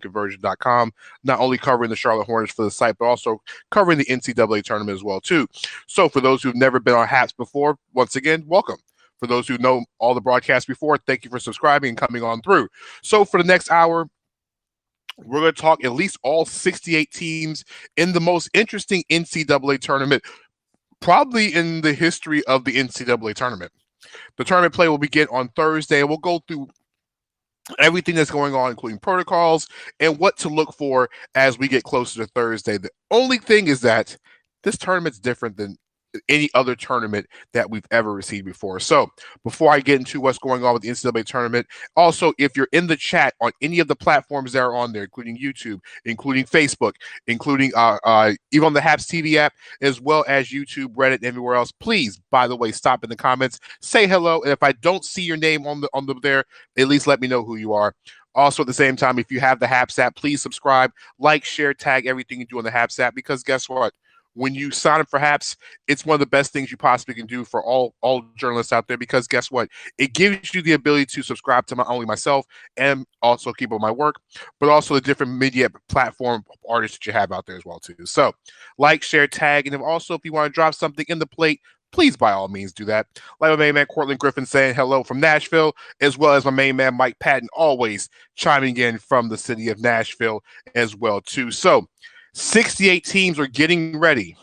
conversion.com, not only covering the Charlotte Hornets for the site, but also covering the NCAA tournament as well, too. So for those who've never been on Haps before, once again, welcome. For those who know all the broadcasts before, thank you for subscribing and coming on through. So for the next hour, we're going to talk at least all 68 teams in the most interesting NCAA tournament, probably in the history of the NCAA tournament. The tournament play will begin on Thursday. We'll go through everything that's going on, including protocols and what to look for as we get closer to Thursday. The only thing is that this tournament's different than any other tournament that we've ever received before. So before I get into what's going on with the NCAA tournament, also, if you're in the chat on any of the platforms that are on there, including YouTube, including Facebook, including even on the Haps TV app, as well as YouTube, Reddit, and everywhere else, please, by the way, stop in the comments, say hello, and if I don't see your name on the there, at least let me know who you are. Also, at the same time, if you have the Haps app, please subscribe, like, share, tag everything you do on the Haps app, because guess what? When you sign up for Haps, it's one of the best things you possibly can do for all journalists out there, because guess what? It gives you the ability to subscribe to not only myself and also keep up my work, but also the different media platform artists that you have out there as well, too. So like, share, tag, and if you want to drop something in the plate, please, by all means, do that. Like my main man, Cortland Griffin, saying hello from Nashville, as well as my main man, Mike Patton, always chiming in from the city of Nashville as well, too. So 68 teams are getting ready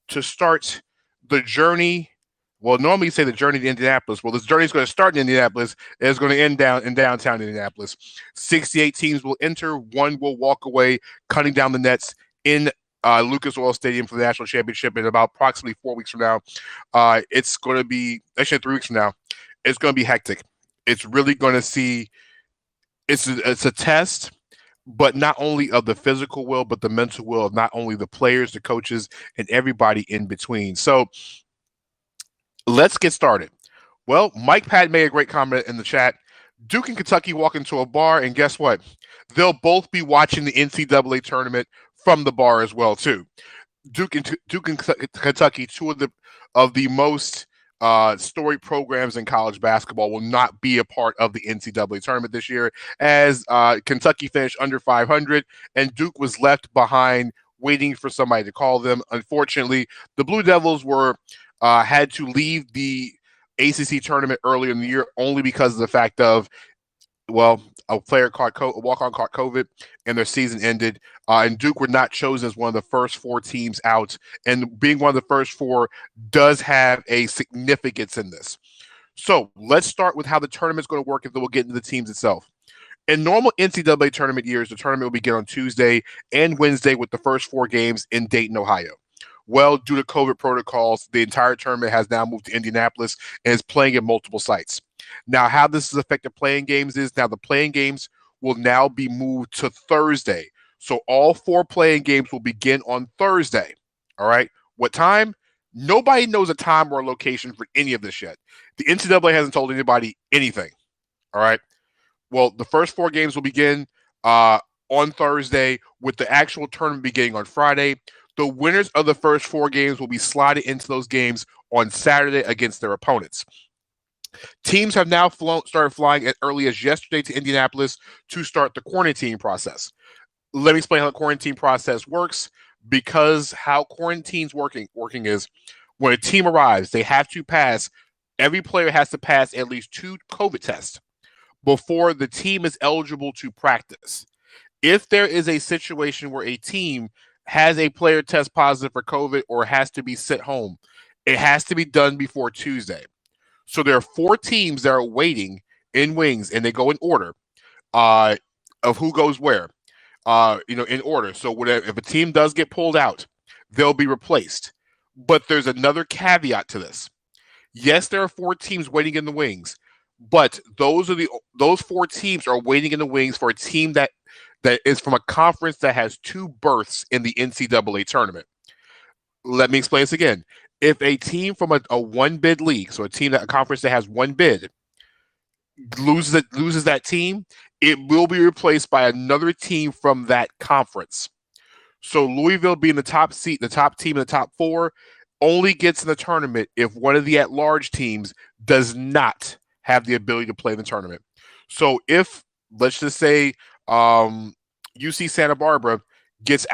to start the journey. Well, normally you say the journey to Indianapolis. Well, this journey is going to start in Indianapolis and it's going to end down in downtown Indianapolis. 68 teams will enter. One will walk away, cutting down the nets in Lucas Oil Stadium for the national championship in about approximately 4 weeks from now. It's going to be, actually 3 weeks from now, it's going to be hectic. It's really going to see, it's a test, but not only of the physical will, but the mental will of not only the players, the coaches, and everybody in between. So let's get started. Well, Mike Patton made a great comment in the chat. Duke and Kentucky walk into a bar, and guess what? They'll both be watching the NCAA tournament from the bar as well, too. Duke and Kentucky, two of the most storied programs in college basketball, will not be a part of the NCAA tournament this year, as Kentucky finished under 500 and Duke was left behind waiting for somebody to call them. Unfortunately, the Blue Devils had to leave the ACC tournament earlier in the year only because of the fact of, well, a walk-on caught COVID, and their season ended. And Duke were not chosen as one of the first 4 teams out. And being one of the first 4 does have a significance in this. So let's start with how the tournament's going to work, and then we'll get into the teams itself. In normal NCAA tournament years, the tournament will begin on Tuesday and Wednesday with the first 4 games in Dayton, Ohio. Well, due to COVID protocols, the entire tournament has now moved to Indianapolis and is playing at multiple sites. Now, how this has affected playing games is now the playing games will now be moved to Thursday. So all 4 playing games will begin on Thursday. All right. What time? Nobody knows a time or a location for any of this yet. The NCAA hasn't told anybody anything. All right. Well, the first 4 games will begin on Thursday, with the actual tournament beginning on Friday. The winners of the first 4 games will be slotted into those games on Saturday against their opponents. Teams have now started flying as early as yesterday to Indianapolis to start the quarantine process. Let me explain how the quarantine process works, because how quarantine's working is when a team arrives, every player has to pass at least 2 COVID tests before the team is eligible to practice. If there is a situation where a team has a player test positive for COVID or has to be sent home, it has to be done before Tuesday. So there are 4 teams that are waiting in wings, and they go in order of who goes where, in order. So if a team does get pulled out, they'll be replaced. But there's another caveat to this. Yes, there are 4 teams waiting in the wings, but those 4 teams are waiting in the wings for a team that is from a conference that has 2 berths in the NCAA tournament. Let me explain this again. If a team from a 1-bid league, so a conference that has 1 bid, loses that team, it will be replaced by another team from that conference. So Louisville, being the top team in the top 4, only gets in the tournament if one of the at-large teams does not have the ability to play in the tournament. So if, let's just say, UC Santa Barbara gets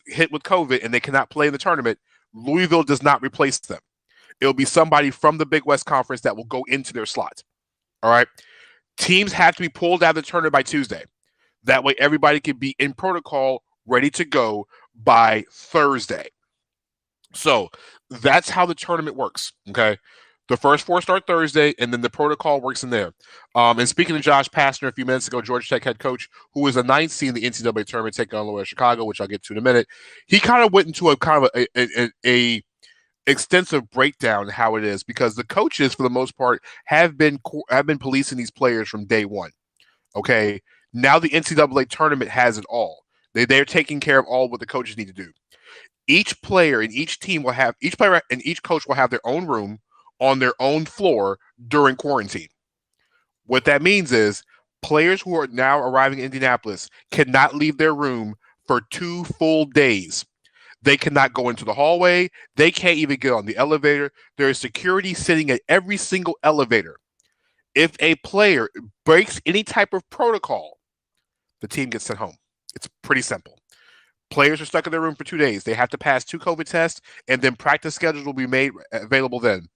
hit with COVID and they cannot play in the tournament, Louisville does not replace them. It'll be somebody from the Big West Conference that will go into their slot. All right. Teams have to be pulled out of the tournament by Tuesday. That way, everybody can be in protocol, ready to go by Thursday. So that's how the tournament works. Okay. The first four start Thursday, and then the protocol works in there. And speaking of Josh Pastner a few minutes ago, Georgia Tech head coach, who was a ninth seed in the NCAA tournament, taking on Loyola Chicago, which I'll get to in a minute, he kind of went into a kind of a extensive breakdown how it is, because the coaches, for the most part, have been policing these players from day one. Okay, now the NCAA tournament has it all. They're taking care of all what the coaches need to do. Each player and each team will have each player and each coach will have their own room on their own floor during quarantine. What that means is players who are now arriving in Indianapolis cannot leave their room for 2 full days. They cannot go into the hallway. They can't even get on the elevator. There is security sitting at every single elevator. If a player breaks any type of protocol, the team gets sent home. It's pretty simple. Players are stuck in their room for 2 days. They have to pass 2 COVID tests, and then practice schedules will be made available then.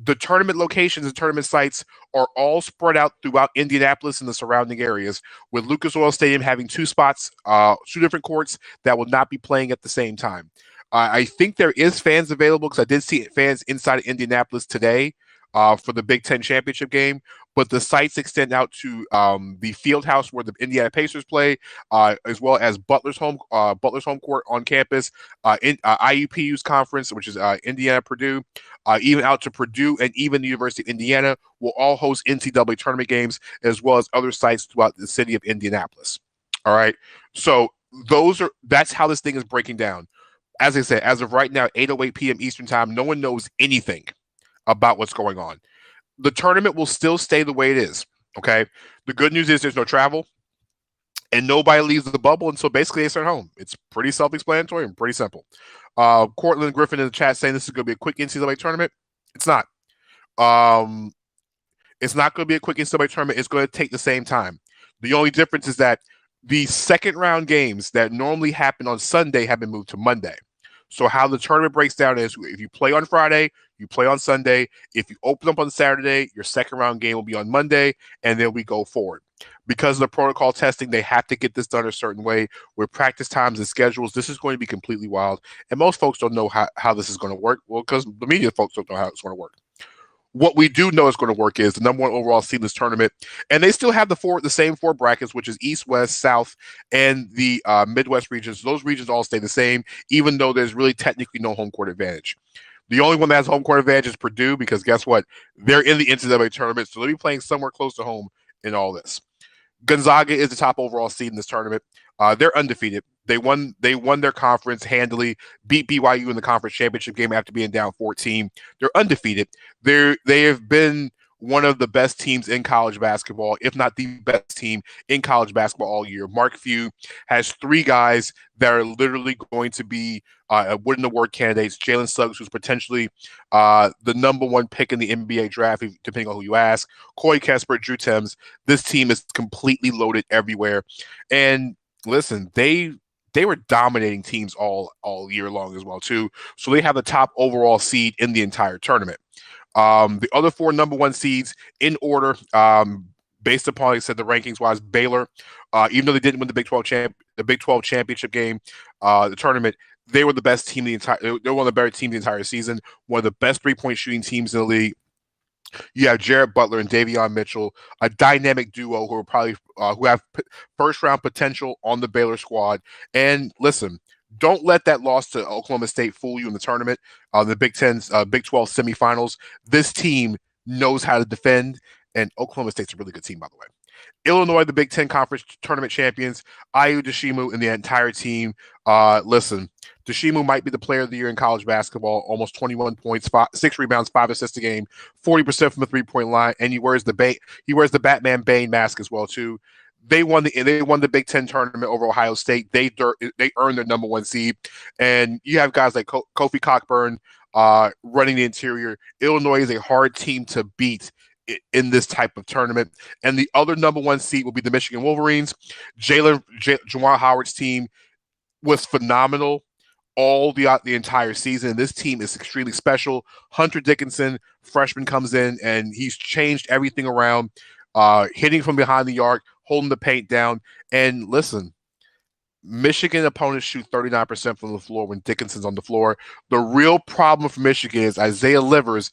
The tournament locations and tournament sites are all spread out throughout Indianapolis and the surrounding areas, with Lucas Oil Stadium having 2 spots, 2 different courts that will not be playing at the same time. I think there is fans available, because I did see fans inside of Indianapolis today for the Big Ten championship game, but the sites extend out to the field house where the Indiana Pacers play, as well as Butler's home court on campus, in IUPU's conference, which is Indiana Purdue, even out to Purdue, and even the University of Indiana will all host NCAA tournament games, as well as other sites throughout the city of Indianapolis. All right, so that's how this thing is breaking down. As I said, as of right now, 8:08 p.m. Eastern time, no one knows anything about what's going on. The tournament will still stay the way it is. Okay. The good news is there's no travel, and nobody leaves the bubble until basically they start home. It's pretty self-explanatory and pretty simple. Cortland Griffin in the chat saying this is going to be a quick NCAA tournament. It's not. It's not going to be a quick NCAA tournament. It's going to take the same time. The only difference is that the second round games that normally happen on Sunday have been moved to Monday. So how the tournament breaks down is, if you play on Friday, you play on Sunday. If you open up on Saturday, your second round game will be on Monday, and then we go forward. Because of the protocol testing, they have to get this done a certain way with practice times and schedules. This is going to be completely wild. And most folks don't know how this is going to work. Well, because the media folks don't know how it's going to work. What we do know is going to work is the number 1 overall seed in this tournament, and they still have the same 4 brackets, which is East, West, South, and the Midwest regions. Those regions all stay the same, even though there's really technically no home court advantage. The only one that has home court advantage is Purdue, because guess what? They're in the NCAA tournament, so they'll be playing somewhere close to home in all this. Gonzaga is the top overall seed in this tournament. They're undefeated. They won their conference handily, beat BYU in the conference championship game after being down 14. They're undefeated. They have been one of the best teams in college basketball, if not the best team in college basketball all year. Mark Few has 3 guys that are literally going to be Wooden Award candidates. Jalen Suggs, who's potentially the number 1 pick in the NBA draft, depending on who you ask. Corey Kesper, Drew Tims. This team is completely loaded everywhere. And listen, they were dominating teams all year long as well, too. So they have the top overall seed in the entire tournament. The other 4 number 1 seeds in order, based upon, like I said, the rankings wise, Baylor, even though they didn't win the Big 12 championship game, the tournament, they were the best team they were one of the better teams the entire season. One of the best 3-point shooting teams in the league. You have Jared Butler and Davion Mitchell, a dynamic duo who are probably who have first round potential on the Baylor squad. And listen, don't let that loss to Oklahoma State fool you in the tournament, the Big 12 semifinals. This team knows how to defend, and Oklahoma State's a really good team, by the way. Illinois, the Big Ten Conference tournament champions, Ayu Dosunmu and the entire team. Listen, Dosunmu might be the player of the year in college basketball. Almost 21 points, 6 rebounds, 5 assists a game, 40% from the 3-point line, and he wears the Batman Bane mask as well too. They won the Big Ten tournament over Ohio State. They earned their number 1 seed, and you have guys like Kofi Cockburn running the interior. Illinois is a hard team to beat in this type of tournament. And the other number one seed will be the Michigan Wolverines. Juwan Howard's team was phenomenal the entire season. This team is extremely special. Hunter Dickinson, freshman, comes in and he's changed everything around, hitting from behind the arc, holding the paint down. And listen, Michigan opponents shoot 39% from the floor when Dickinson's on the floor. The real problem for Michigan is Isaiah Livers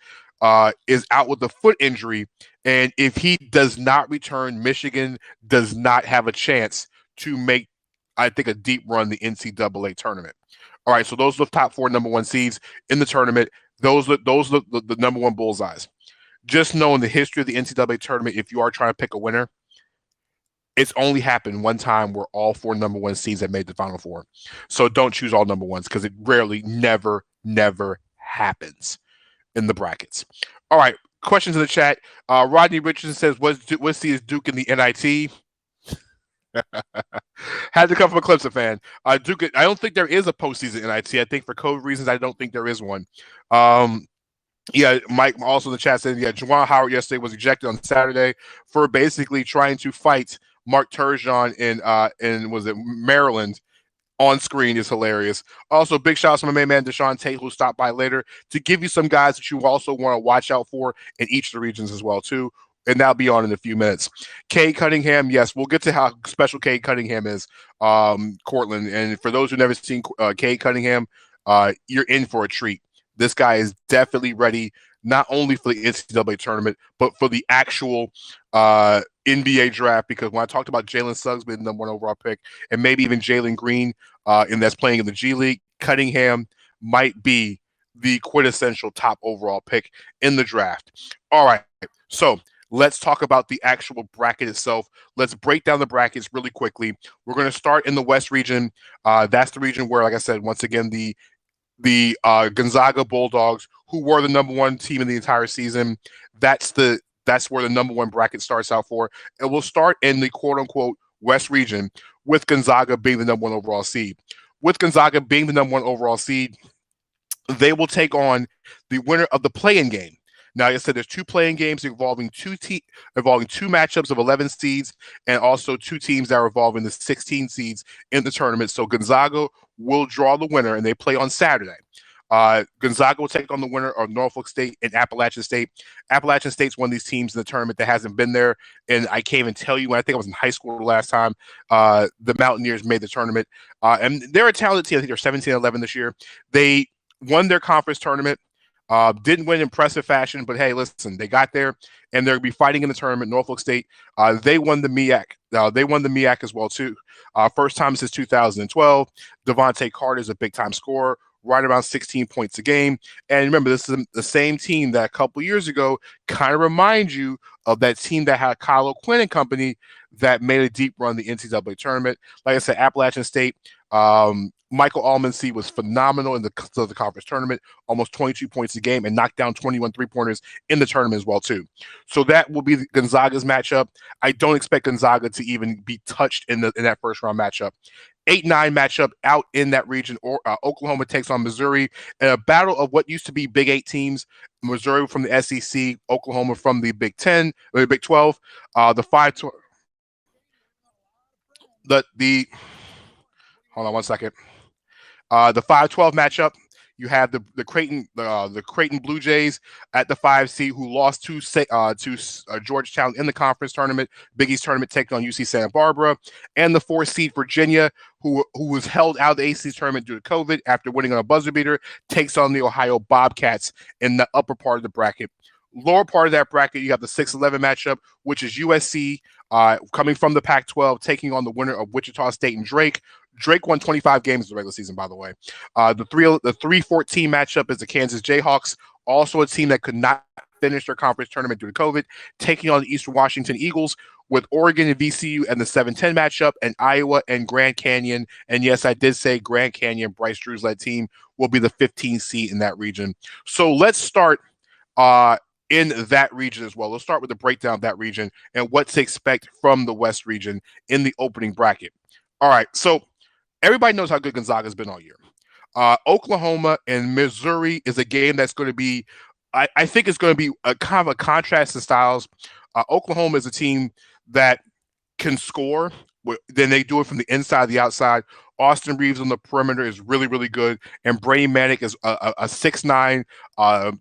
is out with a foot injury, and if he does not return, Michigan does not have a chance to make, I think, a deep run in the NCAA tournament. All right, so those are the top four number one seeds in the tournament. Those are the number one bullseyes. Just knowing the history of the NCAA tournament, if you are trying to pick a winner, it's only happened one time where all four number one seeds have made the Final Four. So don't choose all number ones because it rarely, never happens in the brackets. All right, questions in the chat. Rodney Richardson says, what seed is Duke in the NIT? Had to come from a Clemson fan. Duke, I don't think there is a postseason NIT. I think for COVID reasons, I don't think there is one. Yeah, Mike also in the chat said, yeah, Juwan Howard yesterday was ejected on Saturday for basically trying to fight Mark Turgeon in was it Maryland on screen is hilarious. Also, big shout out to my main man Deshaun Tate, who stopped by later to give you some guys that you also want to watch out for in each of the regions as well too. And that'll be on in a few minutes. Cade Cunningham, yes, we'll get to how special Cade Cunningham is, Cortland. And for those who've never seen Cade Cunningham, you're in for a treat. This guy is definitely ready, not only for the NCAA tournament, but for the actual NBA draft. Because when I talked about Jalen Suggs being the number one overall pick, and maybe even Jalen Green, and that's playing in the G League, Cunningham might be the quintessential top overall pick in the draft. All right, so let's talk about the actual bracket itself. Let's break down the brackets really quickly. We're going to start in the West region. That's the region where, like I said, once again, the Gonzaga Bulldogs, who were the number one team in the entire season, that's where the number one bracket starts out for. And we'll start in the quote-unquote West region with Gonzaga being the number one overall seed. With Gonzaga being the number one overall seed, they will take on the winner of the play-in game. Now, like I said, there's two playing games involving two matchups of 11 seeds, and also two teams that are involving the 16 seeds in the tournament. So Gonzaga will draw the winner, and they play on Saturday. Gonzaga will take on the winner of Norfolk State and Appalachian State. Appalachian State's one of these teams in the tournament that hasn't been there, and I can't even tell you when. I think I was in high school the last time the Mountaineers made the tournament. And they're a talented team. I think they're 17-11 this year. They won their conference tournament. Didn't win in impressive fashion, but hey, listen, they got there, and they're going to be fighting in the tournament. Norfolk State, they won the MEAC. They won the MEAC as well, too. First time since 2012. Devontae Carter is a big-time scorer, right around 16 points a game. And remember, this is the same team that a couple years ago kind of reminds you of that team that had Kyle O'Quinn and company that made a deep run in the NCAA tournament. Like I said, Appalachian State, Michael Almancy was phenomenal in the conference tournament, almost 22 points a game, and knocked down 21 three-pointers in the tournament as well, too. So that will be Gonzaga's matchup. I don't expect Gonzaga to even be touched in that first-round matchup. 8-9 matchup out in that region. Oklahoma takes on Missouri in a battle of what used to be Big 8 teams. Missouri from the SEC, Oklahoma from the Big 10, or the Big 12. The 5-12. Hold on one second. The 5-12 matchup, you have the Creighton Blue Jays at the 5 seed who lost to Georgetown in the conference tournament, Big East tournament, taking on UC Santa Barbara, and the 4 seed Virginia, who was held out of the ACC tournament due to COVID after winning on a buzzer beater, takes on the Ohio Bobcats in the upper part of the bracket. Lower part of that bracket, you have the 6-11 matchup, which is USC coming from the Pac-12, taking on the winner of Wichita State and Drake. Drake won 25 games in the regular season, by the way. The 3-14 matchup is the Kansas Jayhawks, also a team that could not finish their conference tournament due to COVID, taking on the Eastern Washington Eagles, with Oregon and VCU and the 7-10 matchup, and Iowa and Grand Canyon. And yes, I did say Grand Canyon, Bryce Drew's led team, will be the 15th seed in that region. So let's start in that region as well. Let's start with the breakdown of that region and what to expect from the West region in the opening bracket. All right, so everybody knows how good Gonzaga has been all year. Oklahoma and Missouri is a game that's going to be I think it's going to be a kind of a contrast in styles. Oklahoma is a team that can score, then they do it from the inside, the outside. Austin Reeves on the perimeter is really, really good, and Brady Manick is a 6'9",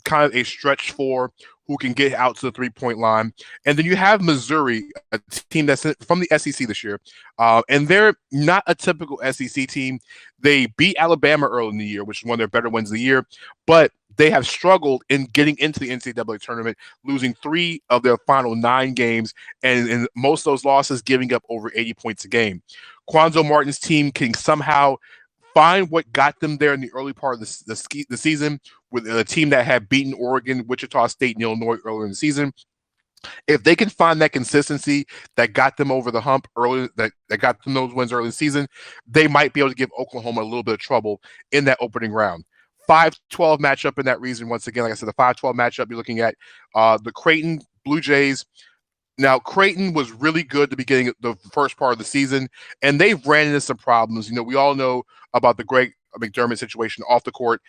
kind of a stretch four who can get out to the 3-point line. And then you have Missouri, a team that's from the SEC this year, and they're not a typical SEC team. They beat Alabama early in the year, which is one of their better wins of the year, but they have struggled in getting into the NCAA tournament, losing 3 of their final 9 games, and in most of those losses, giving up over 80 points a game. Quanzo Martin's team can somehow find what got them there in the early part of the season with a team that had beaten Oregon, Wichita State, and Illinois earlier in the season. If they can find that consistency that got them over the hump early, that got them those wins early in the season, they might be able to give Oklahoma a little bit of trouble in that opening round. 5-12 matchup in that region. Once again, like I said, the 5-12 matchup, you're looking at the Creighton Blue Jays. Now, Creighton was really good at the beginning of the first part of the season, and they've ran into some problems. We all know about the Greg McDermott situation off the court.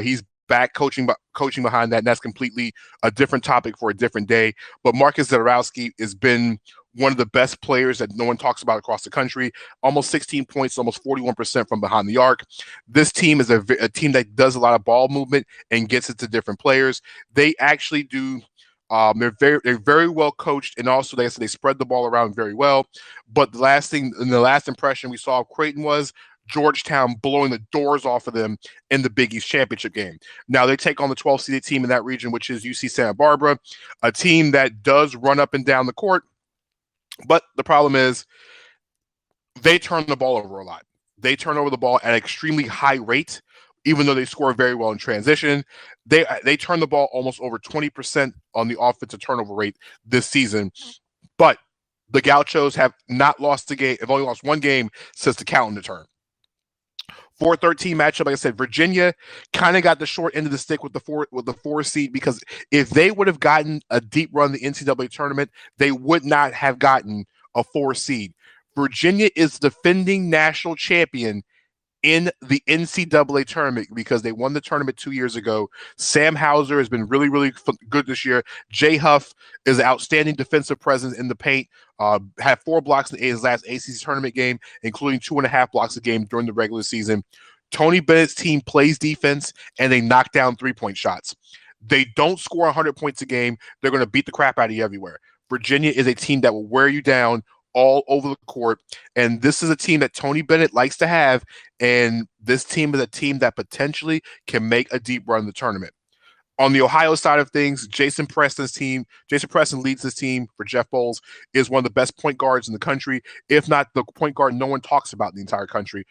He's back coaching behind that, and that's completely a different topic for a different day. But Marcus Zegarowski has been one of the best players that no one talks about across the country. Almost 16 points, almost 41% from behind the arc. This team is a team that does a lot of ball movement and gets it to different players. They actually do. They're very well coached, and also they spread the ball around very well. But the last impression we saw of Creighton was Georgetown blowing the doors off of them in the Big East championship game. Now they take on the 12th seeded team in that region, which is UC Santa Barbara, a team that does run up and down the court. But the problem is they turn the ball over a lot. They turn over the ball at an extremely high rate. Even though they score very well in transition, they turn the ball almost over 20% on the offensive turnover rate this season. But the Gauchos have not lost a game. Have only lost 1 game since the calendar turn. 4-13 matchup. Like I said, Virginia kind of got the short end of the stick with the 4 seed, because if they would have gotten a deep run in the NCAA tournament, they would not have gotten a 4 seed. Virginia is defending national champion in the NCAA tournament because they won the tournament 2 years ago. Sam Hauser has been really, really good this year. Jay Huff is an outstanding defensive presence in the paint. Had 4 blocks in his last ACC tournament game, including 2.5 blocks a game during the regular season. Tony Bennett's team plays defense, and they knock down 3-point shots. They don't score 100 points a game. They're going to beat the crap out of you everywhere. Virginia is a team that will wear you down all over the court, and this is a team that Tony Bennett likes to have, and this team is a team that potentially can make a deep run in the tournament. On the Ohio side of things, Jason Preston leads this team for Jeff Bowles, is one of the best point guards in the country, if not the point guard no one talks about in the entire country.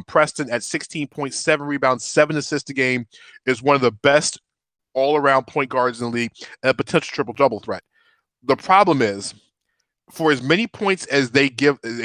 Preston at 16.7 rebounds, 7 assists a game, is one of the best all-around point guards in the league, and a potential triple-double threat. The problem is, for as many points as they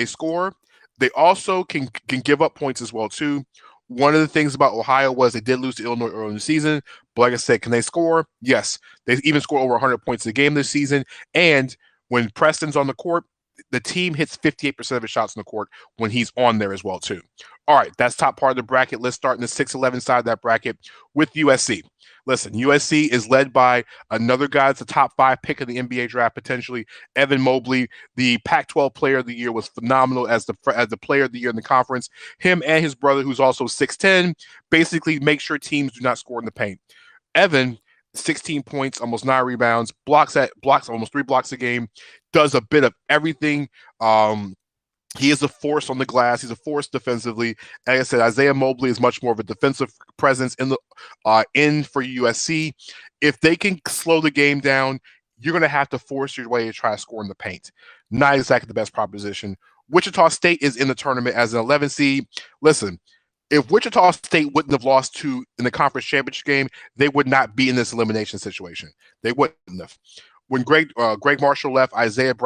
score, they also can give up points as well too. One of the things about Ohio was they did lose to Illinois early in the season, but like I said, can they score? Yes. They even score over 100 points a game this season, and when Preston's on the court, the team hits 58% of his shots on the court when he's on there as well too. All right, that's top part of the bracket. Let's start in the 6-11 side of that bracket with USC. Listen, USC is led by another guy that's a top 5 pick of the NBA draft, potentially, Evan Mobley. The Pac-12 Player of the Year, was phenomenal as the Player of the Year in the conference. Him and his brother, who's also 6'10", basically make sure teams do not score in the paint. Evan, 16 points, almost 9 rebounds, blocks almost 3 blocks a game, does a bit of everything. He is a force on the glass. He's a force defensively. Like I said, Isaiah Mobley is much more of a defensive presence in for USC. If they can slow the game down, you're going to have to force your way to try to score in the paint. Not exactly the best proposition. Wichita State is in the tournament as an 11 seed. Listen, if Wichita State wouldn't have lost in the conference championship game, they would not be in this elimination situation. They wouldn't have. When Greg Marshall left, Isaac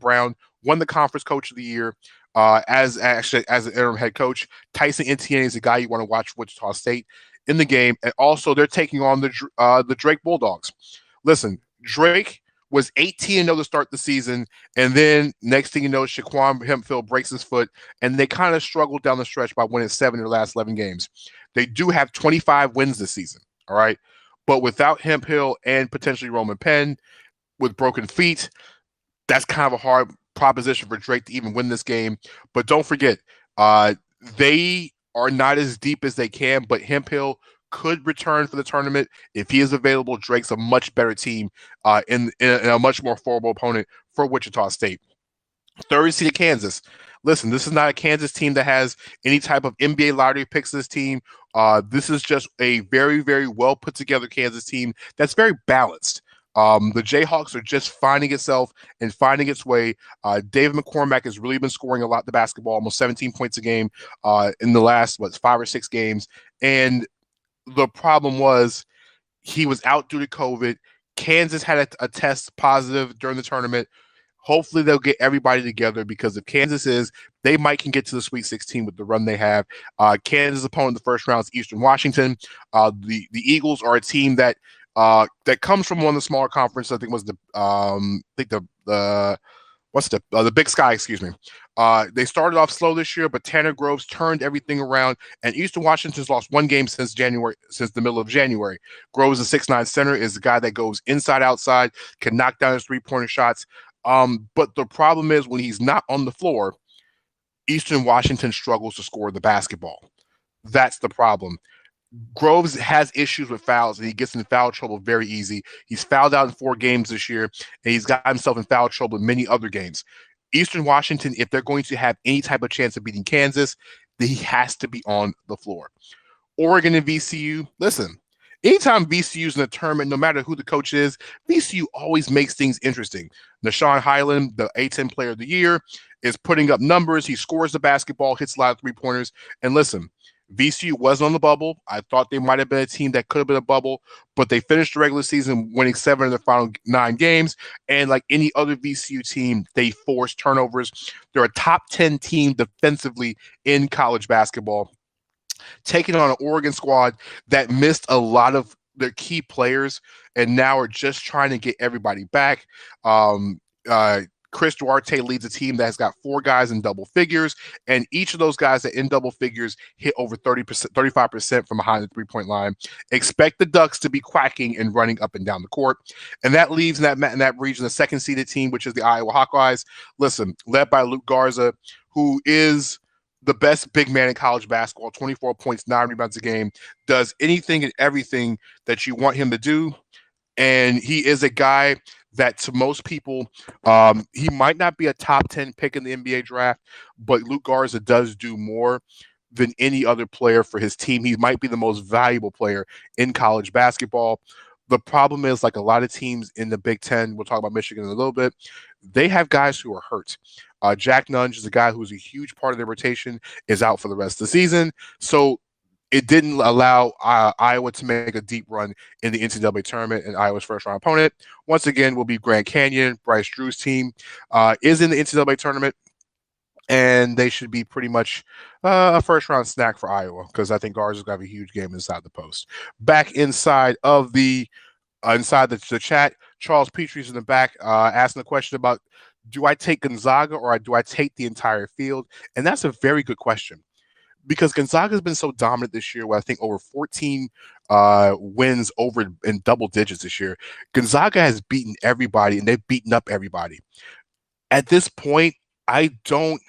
Brown won the conference coach of the year as an interim head coach. Tyson Etienne is a guy you want to watch Wichita State in the game. And also they're taking on the Drake Bulldogs. Listen, Drake was 18-0 to start the season, and then next thing you know, Shaquan Hemphill breaks his foot, and they kind of struggled down the stretch by winning 7 of their last 11 games. They do have 25 wins this season, all right? But without Hemp Hill and potentially Roman Penn with broken feet, that's kind of a hard proposition for Drake to even win this game. But don't forget, uh, they are not as deep as they can, but Hemp Hill could return for the tournament. If he is available, Drake's a much better team in a much more formidable opponent for Wichita State. Third seed Kansas. Listen, this is not a Kansas team that has any type of NBA lottery picks. This team, this is just a very, very well put together Kansas team that's very balanced. The Jayhawks are just finding itself and finding its way. David McCormack has really been scoring a lot the basketball, almost 17 points a game in the last 5 or 6 games. And the problem was he was out due to COVID. Kansas had a test positive during the tournament. Hopefully they'll get everybody together because if Kansas is, they might can get to the Sweet 16 with the run they have. Kansas' opponent in the first round is Eastern Washington. The Eagles are a team that comes from one of the smaller conferences. I think was the Big Sky, excuse me. They started off slow this year, but Tanner Groves turned everything around, and Eastern Washington's lost one game since the middle of January. Groves, a 6'9" center, is the guy that goes inside, outside, can knock down his three-pointer shots. But the problem is when he's not on the floor, Eastern Washington struggles to score the basketball. That's the problem. Groves has issues with fouls, and he gets in foul trouble very easy. He's fouled out in 4 games this year, and he's got himself in foul trouble in many other games. Eastern Washington, if they're going to have any type of chance of beating Kansas, he has to be on the floor. Oregon and VCU, listen, anytime VCU's in a tournament, no matter who the coach is, VCU always makes things interesting. Nashawn Highland, the A-10 player of the year, is putting up numbers. He scores the basketball, hits a lot of three-pointers. And listen, VCU wasn't on the bubble. I thought they might have been a team that could have been a bubble, but they finished the regular season winning 7 of their final 9 games. And like any other VCU team, they forced turnovers. They're a top 10 team defensively in college basketball, taking on an Oregon squad that missed a lot of their key players and now are just trying to get everybody back. Chris Duarte leads a team that has got 4 guys in double figures, and each of those guys that in double figures hit over 30%, 35% from behind the three-point line. Expect the Ducks to be quacking and running up and down the court. And that leaves in that region the second-seeded team, which is the Iowa Hawkeyes. Listen, led by Luke Garza, who is the best big man in college basketball, 24 points, 9 rebounds a game, does anything and everything that you want him to do. And he is a guy that to most people, he might not be a top 10 pick in the NBA draft, but Luke Garza does do more than any other player for his team. He might be the most valuable player in college basketball. The problem is, like a lot of teams in the Big Ten, we'll talk about Michigan in a little bit, they have guys who are hurt. Jack Nunge is a guy who's a huge part of their rotation, is out for the rest of the season. So it didn't allow Iowa to make a deep run in the NCAA tournament, and Iowa's first-round opponent, once again, will be Grand Canyon. Bryce Drew's team is in the NCAA tournament, and they should be pretty much a first-round snack for Iowa because I think Garza's going to have a huge game inside the post. Back inside of the chat, Charles Petrie's in the back asking the question about, do I take Gonzaga or do I take the entire field? And that's a very good question, because Gonzaga has been so dominant this year with, I think, over 14 wins over in double digits this year. Gonzaga has beaten everybody, and they've beaten up everybody. At this point, I don't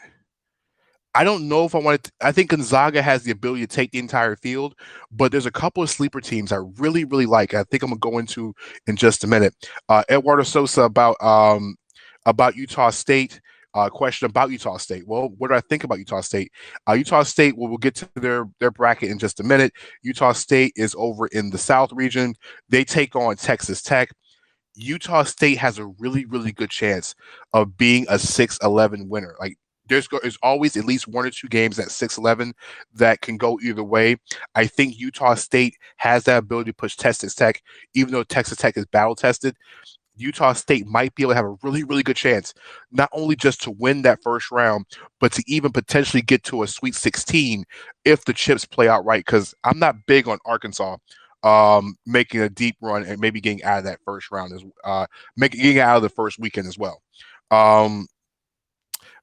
know if I want to. I think Gonzaga has the ability to take the entire field, but there's a couple of sleeper teams I really, really like. I think I'm going to go into in just a minute. Eduardo Sosa about Utah State. Question about Utah State. Well, what do I think about Utah State? Utah State, we'll get to their bracket in just a minute. Utah State is over in the South region. They take on Texas Tech. Utah State has a really, really good chance of being a 6-11 winner. Like there's always at least 1 or 2 games at 6-11 that can go either way. I think Utah State has that ability to push Texas Tech, even though Texas Tech is battle tested. Utah State might be able to have a really, really good chance, not only just to win that first round, but to even potentially get to a Sweet 16 if the chips play out right. Because I'm not big on Arkansas making a deep run and maybe getting out of that first round, getting out of the first weekend as well.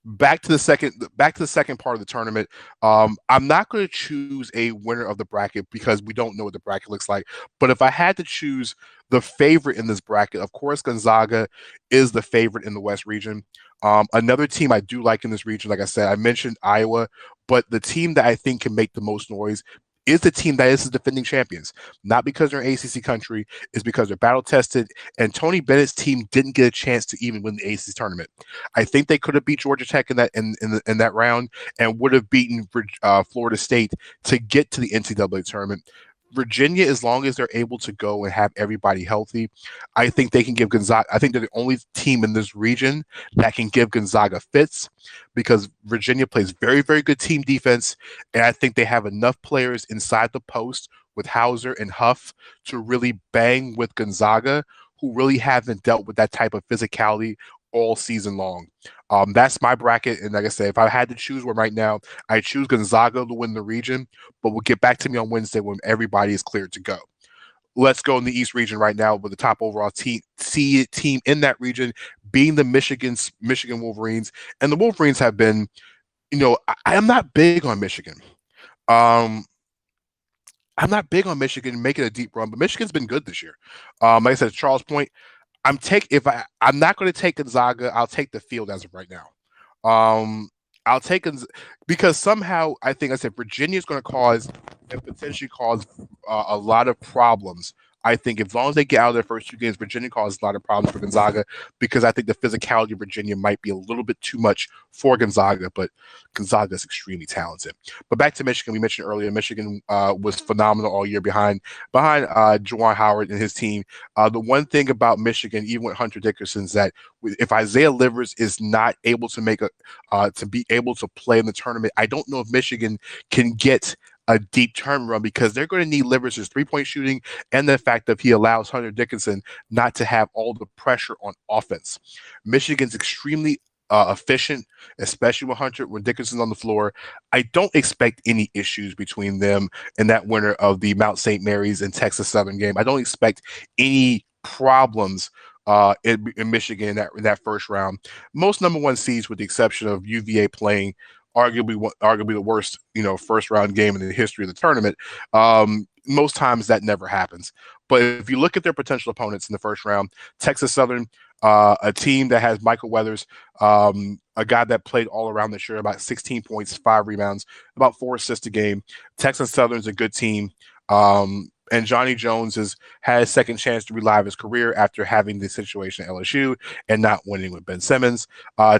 back to the second part of the tournament. I'm not going to choose a winner of the bracket because we don't know what the bracket looks like. But if I had to choose the favorite in this bracket, of course, Gonzaga is the favorite in the West region. Another team I do like in this region, like I said, I mentioned Iowa, but the team that I think can make the most noise is the team that is the defending champions. Not because they're an ACC country, is because they're battle tested. And Tony Bennett's team didn't get a chance to even win the ACC tournament. I think they could have beat Georgia Tech in that round and would have beaten Florida State to get to the NCAA tournament. Virginia, as long as they're able to go and have everybody healthy, I think they can give Gonzaga. I think they're the only team in this region that can give Gonzaga fits because Virginia plays very, very good team defense. And I think they have enough players inside the post with Hauser and Huff to really bang with Gonzaga, who really haven't dealt with that type of physicality all season long. That's my bracket. And like I said, if I had to choose one right now, I choose Gonzaga to win the region, but we'll get back to me on Wednesday when everybody is cleared to go. Let's go in the East region right now with the top overall team in that region being the Michigan Wolverines. And the Wolverines have been, I am not big on Michigan. Um, I'm not big on Michigan making a deep run, but Michigan's been good this year. Like I said, Charles Point, I'm not going to take Gonzaga. I'll take the field as of right now. I'll take because somehow I think I said Virginia is going to cause and potentially cause a lot of problems. I think as long as they get out of their first two games, Virginia causes a lot of problems for Gonzaga because I think the physicality of Virginia might be a little bit too much for Gonzaga, but Gonzaga is extremely talented. But back to Michigan, we mentioned earlier, Michigan was phenomenal all year behind Juwan Howard and his team. The one thing about Michigan, even with Hunter Dickerson, is that if Isaiah Livers is not able to to be able to play in the tournament, I don't know if Michigan can get a deep turn run because they're going to need Livers' three-point shooting and the fact that he allows Hunter Dickinson not to have all the pressure on offense. Michigan's extremely efficient, especially when Dickinson's on the floor. I don't expect any issues between them and that winner of the Mount St. Mary's and Texas Southern game. I don't expect any problems in Michigan in that first round. Most number one seeds, with the exception of UVA playing arguably the worst first round game in the history of the tournament. Most times that never happens. But if you look at their potential opponents in the first round, Texas Southern, a team that has Michael Weathers, a guy that played all around this year, about 16 points, 5 rebounds, about 4 assists a game. Texas Southern's a good team. And Johnny Jones has had a second chance to relive his career after having the situation at LSU and not winning with Ben Simmons.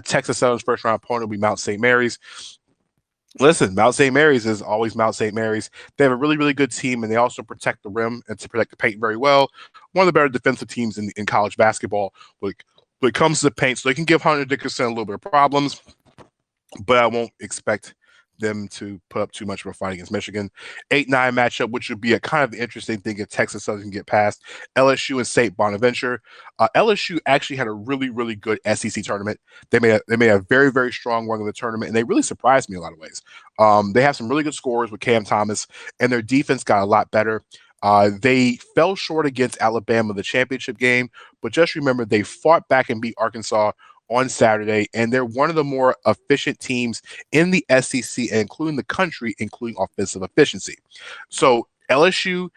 Texas Southern's first round opponent will be Mount St. Mary's. Listen, Mount St. Mary's is always Mount St. Mary's. They have a really, really good team, and they also protect the rim and to protect the paint very well. One of the better defensive teams in college basketball when it comes to the paint. So they can give Hunter Dickinson a little bit of problems, but I won't expect them to put up too much of a fight against Michigan. 8-9 matchup, which would be a kind of interesting thing if Texas Southern can get past LSU and St. Bonaventure. LSU actually had a really, really good SEC tournament. They made a very, very strong run of the tournament, and they really surprised me in a lot of ways. They have some really good scores with Cam Thomas, and their defense got a lot better. They fell short against Alabama in the championship game, but just remember they fought back and beat Arkansas on Saturday, and they're one of the more efficient teams in the SEC, including the country, including offensive efficiency. So LSU,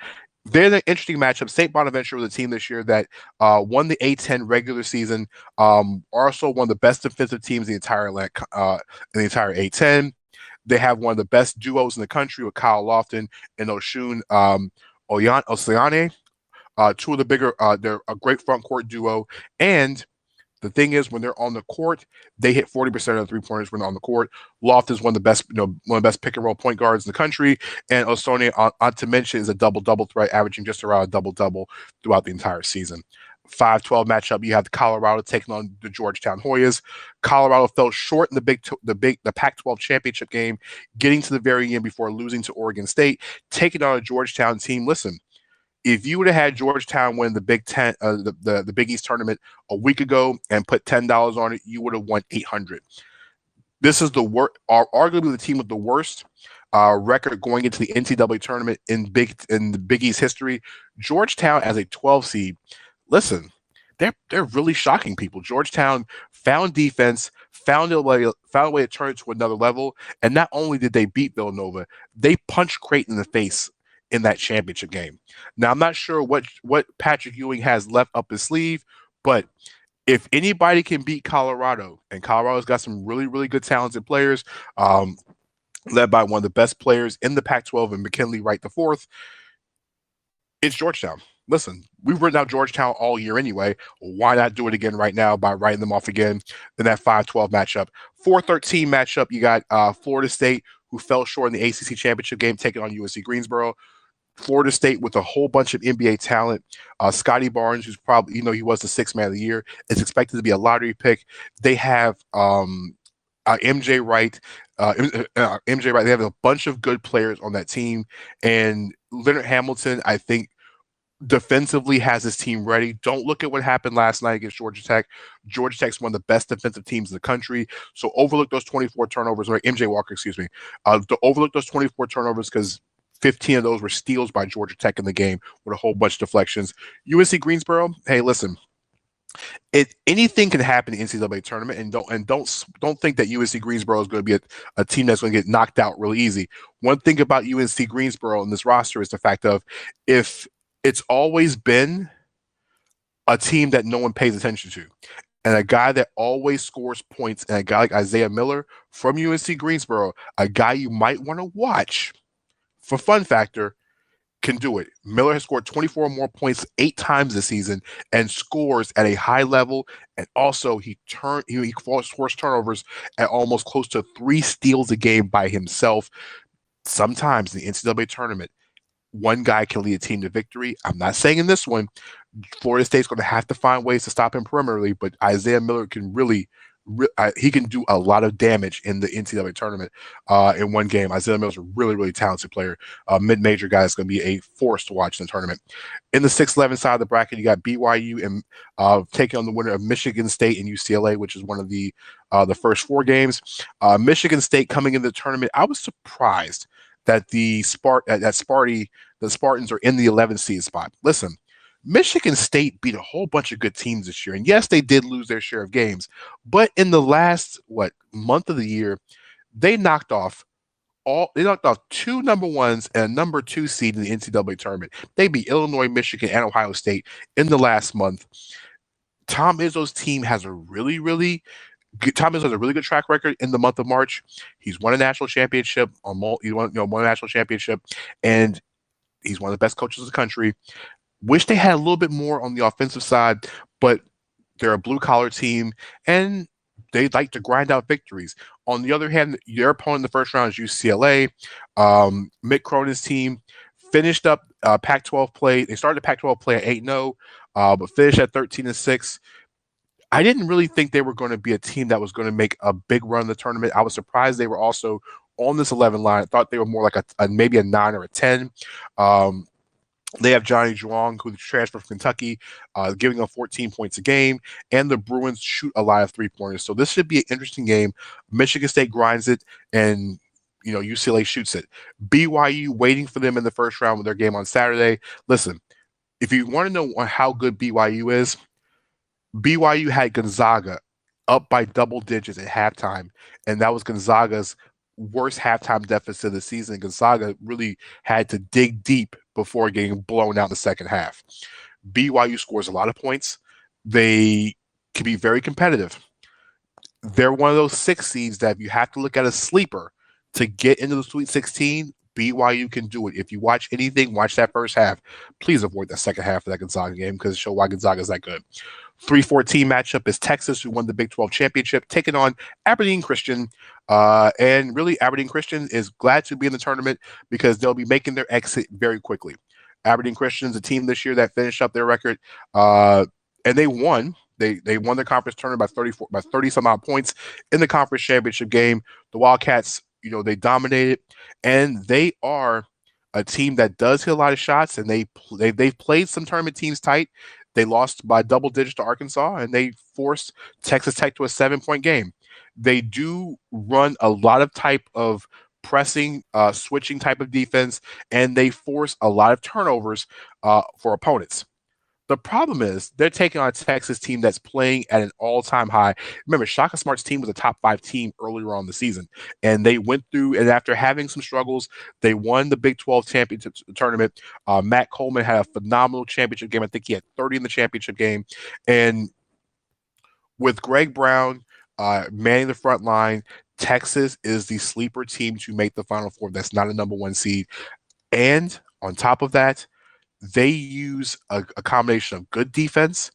they're an interesting matchup. St. Bonaventure was a team this year that won the A-10 regular season, also one of the best defensive teams in the entire A-10. They have one of the best duos in the country with Kyle Lofton and Oshun Osiane. Two of the bigger, they're a great front court duo, and the thing is, when they're on the court, they hit 40% of the three-pointers when they're on the court. Loft is one of the best, one of the best pick-and-roll point guards in the country, and Osone, on to mention, is a double-double threat, averaging just around a double-double throughout the entire season. 5-12 matchup, you have Colorado taking on the Georgetown Hoyas. Colorado fell short in the Pac-12 championship game, getting to the very end before losing to Oregon State, taking on a Georgetown team. Listen, if you would have had Georgetown win the Big Ten, the Big East tournament a week ago and put $10 on it, you would have won $800. This is arguably the team with the worst record going into the NCAA tournament in the Big East history. Georgetown as a 12 seed. Listen, they're really shocking people. Georgetown found defense, found a way to turn it to another level, and not only did they beat Villanova, they punched Creighton in the face in that championship game. Now I'm not sure what Patrick Ewing has left up his sleeve, but if anybody can beat Colorado, and Colorado's got some really, really good talented players, um, led by one of the best players in the Pac-12 and McKinley Wright the fourth, it's Georgetown. Listen, we've written out Georgetown all year anyway. Why not do it again right now by writing them off again in that 5-12 matchup? 4-13 matchup, you got Florida State, who fell short in the ACC championship game, taking on UNC Greensboro. Florida State with a whole bunch of NBA talent. Scotty Barnes, who's probably, he was the sixth man of the year, is expected to be a lottery pick. They have MJ Wright. MJ Wright. They have a bunch of good players on that team. And Leonard Hamilton, I think, defensively has his team ready. Don't look at what happened last night against Georgia Tech. Georgia Tech's one of the best defensive teams in the country. So overlook those 24 turnovers, or MJ Walker, excuse me. To overlook those 24 turnovers because 15 of those were steals by Georgia Tech in the game with a whole bunch of deflections. UNC Greensboro, hey, listen, anything can happen in the NCAA tournament, and don't think that UNC Greensboro is going to be a team that's going to get knocked out really easy. One thing about UNC Greensboro in this roster is the fact of, if it's always been a team that no one pays attention to, and a guy that always scores points, and a guy like Isaiah Miller from UNC Greensboro, a guy you might want to watch for fun factor, can do it. Miller has scored 24 or more points 8 times this season and scores at a high level. And also he forced turnovers at almost close to 3 steals a game by himself. Sometimes in the NCAA tournament, one guy can lead a team to victory. I'm not saying in this one, Florida State's going to have to find ways to stop him perimeterally, but Isaiah Miller can he can do a lot of damage in the NCAA tournament in one game. Isaiah Miller's a really, really talented player. Mid-major guy is going to be a force to watch in the tournament. In the 6-11 side of the bracket, you got BYU and taking on the winner of Michigan State and UCLA, which is one of the first 4 games. Michigan State coming into the tournament, I was surprised that the Spartans are in the 11th seed spot. Listen, Michigan State beat a whole bunch of good teams this year. And yes, they did lose their share of games. But in the last, month of the year, they knocked off 2 number 1s and a number 2 seed in the NCAA tournament. They beat Illinois, Michigan, and Ohio State in the last month. Tom Izzo's team has a really, really good track record in the month of March. He's won a national championship won a national championship, and he's one of the best coaches in the country. Wish they had a little bit more on the offensive side, but they're a blue-collar team, and they like to grind out victories. On the other hand, their opponent in the first round is UCLA. Mick Cronin's team finished up Pac-12 play. They started Pac-12 play at 8-0, but finished at 13-6. I didn't really think they were going to be a team that was going to make a big run in the tournament. I was surprised they were also on this 11 line. I thought they were more like maybe a 9 or a 10. They have Johnny Juong, who's transferred from Kentucky, giving them 14 points a game, and the Bruins shoot a lot of 3-pointers. So this should be an interesting game. Michigan State grinds it, and UCLA shoots it. BYU waiting for them in the first round with their game on Saturday. Listen, if you want to know how good BYU is, BYU had Gonzaga up by double digits at halftime, and that was Gonzaga's worst halftime deficit of the season. Gonzaga really had to dig deep before getting blown out in the second half. BYU scores a lot of points. They can be very competitive. They're one of those 6 seeds that if you have to look at a sleeper to get into the Sweet 16, BYU can do it. If you watch anything, watch that first half. Please avoid the second half of that Gonzaga game because it shows why Gonzaga is that good. 3-14 matchup is Texas, who won the Big 12 championship, taking on Aberdeen Christian. And really, Aberdeen Christian is glad to be in the tournament because they'll be making their exit very quickly. Aberdeen Christian is a team this year that finished up their record, and they won. They won their conference tournament by 30 some odd points in the conference championship game. The Wildcats, they dominated, and they are a team that does hit a lot of shots, and they've played some tournament teams tight. They lost by double digits to Arkansas, and they forced Texas Tech to a 7-point game. They do run a lot of type of pressing, switching type of defense, and they force a lot of turnovers for opponents. The problem is they're taking on a Texas team that's playing at an all-time high. Remember, Shaka Smart's team was a top five team earlier on the season, and they went through. And after having some struggles, they won the Big 12 championship tournament. Matt Coleman had a phenomenal championship game. I think he had 30 in the championship game, and with Greg Brown manning the front line, Texas is the sleeper team to make the Final Four. That's not a number one seed, and on top of that, they use a combination of good defense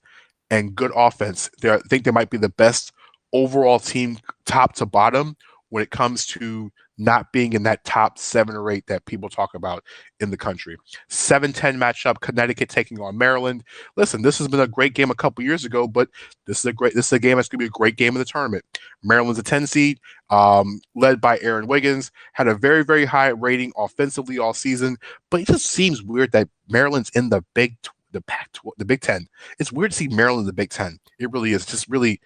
and good offense. I think they might be the best overall team, top to bottom, when it comes to not being in that top 7 or 8 that people talk about in the country. 7-10 matchup, Connecticut taking on Maryland. Listen, this has been a great game a couple years ago, but this is a game that's going to be a great game in the tournament. Maryland's a 10 seed, led by Aaron Wiggins, had a very, very high rating offensively all season, but it just seems weird that Maryland's in the Big 10. It's weird to see Maryland in the Big 10. It really is. Just really,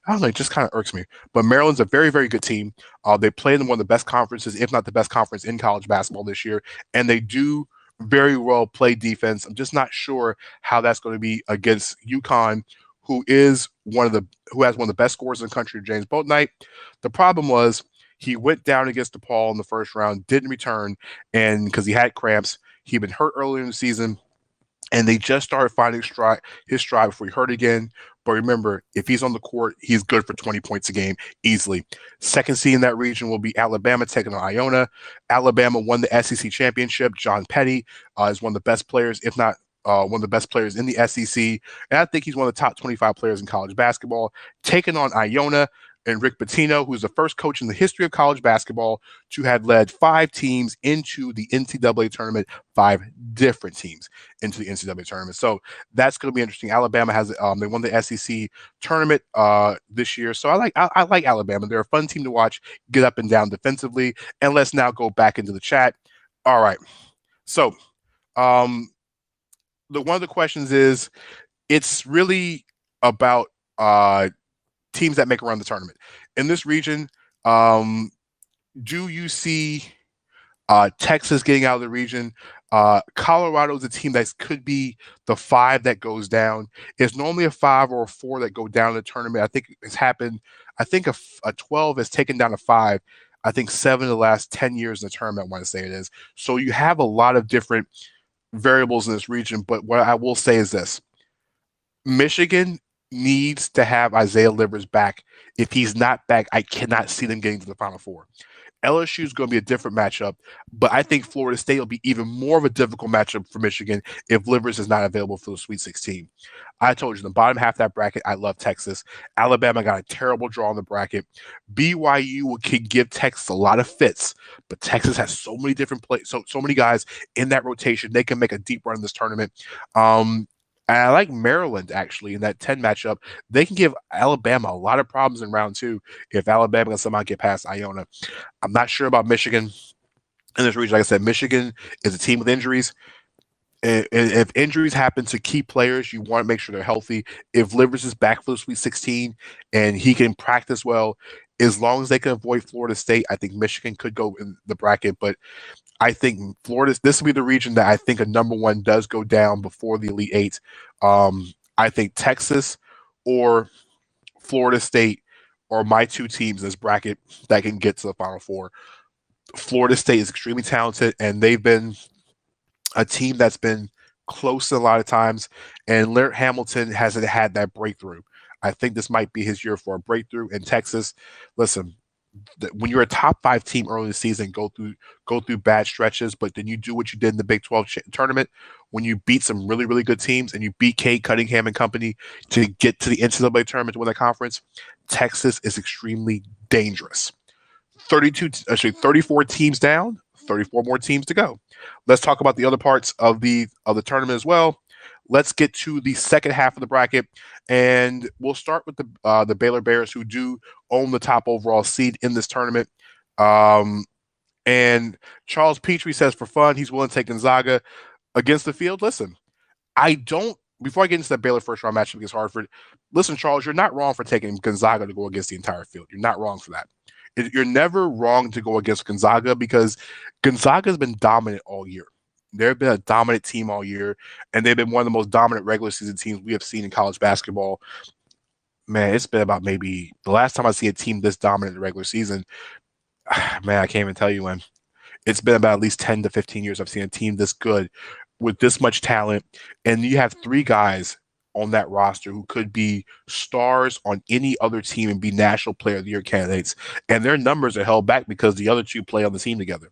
I don't know, it just kind of irks me. But Maryland's a very, very good team. They play in one of the best conferences, if not the best conference in college basketball this year, and they do very well play defense. I'm just not sure how that's going to be against UConn, who has one of the best scorers in the country, James Boatnight. The problem was he went down against DePaul in the first round, didn't return, and because he had cramps, he'd been hurt earlier in the season. And they just started finding his stride before he hurt again. But remember, if he's on the court, he's good for 20 points a game easily. Second seed in that region will be Alabama taking on Iona. Alabama won the SEC championship. John Petty is one of the best players, if not one of the best players in the SEC. And I think he's one of the top 25 players in college basketball. Taking on Iona and Rick Pitino, who's the first coach in the history of college basketball to have led 5 teams into the NCAA tournament, 5 different teams into the NCAA tournament. So that's going to be interesting. Alabama has they won the SEC tournament this year, so I like Alabama. They're a fun team to watch, get up and down defensively. And let's now go back into the chat. All right, so one of the questions is, it's really about teams that make around the tournament. In this region, do you see Texas getting out of the region? Colorado is a team that could be the 5 that goes down. It's normally a 5 or a 4 that go down in the tournament. I think it's happened. I think a 12 has taken down a 5. I think 7 of the last 10 years in the tournament, I want to say it is. So you have a lot of different variables in this region. But what I will say is this. Michigan needs to have Isaiah Livers back. If he's not back, I cannot see them getting to the Final Four. LSU is going to be a different matchup, but I think Florida State will be even more of a difficult matchup for Michigan if Livers is not available for the Sweet 16. I told you, the bottom half of that bracket, I love Texas. Alabama got a terrible draw in the bracket. BYU can give Texas a lot of fits, but Texas has so many different players, so many guys in that rotation. They can make a deep run in this tournament. And I like Maryland, actually, in that 10 matchup. They can give Alabama a lot of problems in round 2 if Alabama can somehow get past Iona. I'm not sure about Michigan in this region. Like I said, Michigan is a team with injuries. If injuries happen to key players, you want to make sure they're healthy. If Livers is back for the Sweet 16 and he can practice well, as long as they can avoid Florida State, I think Michigan could go in the bracket. But I think this will be the region that I think a number 1 does go down before the Elite 8. I think Texas or Florida State are my 2 teams in this bracket that can get to the Final Four. Florida State is extremely talented, and they've been a team that's been close a lot of times, and Laird Hamilton hasn't had that breakthrough. I think this might be his year for a breakthrough. In Texas, listen, when you're a top 5 team early in the season, go through bad stretches, but then you do what you did in the Big 12 tournament when you beat some really, really good teams and you beat Cade Cunningham and company to get to the NCAA tournament to win the conference. Texas is extremely dangerous. 34 teams down, 34 more teams to go. Let's talk about the other parts of the tournament as well. Let's get to the second half of the bracket, and we'll start with the Baylor Bears, who do own the top overall seed in this tournament. And Charles Petrie says for fun, he's willing to take Gonzaga against the field. Listen, before I get into that Baylor first round matchup against Hartford, listen, Charles, you're not wrong for taking Gonzaga to go against the entire field. You're not wrong for that. You're never wrong to go against Gonzaga because Gonzaga has been dominant all year. They've been a dominant team all year, and they've been one of the most dominant regular season teams we have seen in college basketball. Man, it's been about maybe the last time I see a team this dominant in the regular season. Man, I can't even tell you when. It's been about at least 10 to 15 years I've seen a team this good with this much talent. And you have three guys on that roster who could be stars on any other team and be National Player of the Year candidates. And their numbers are held back because the other two play on the team together.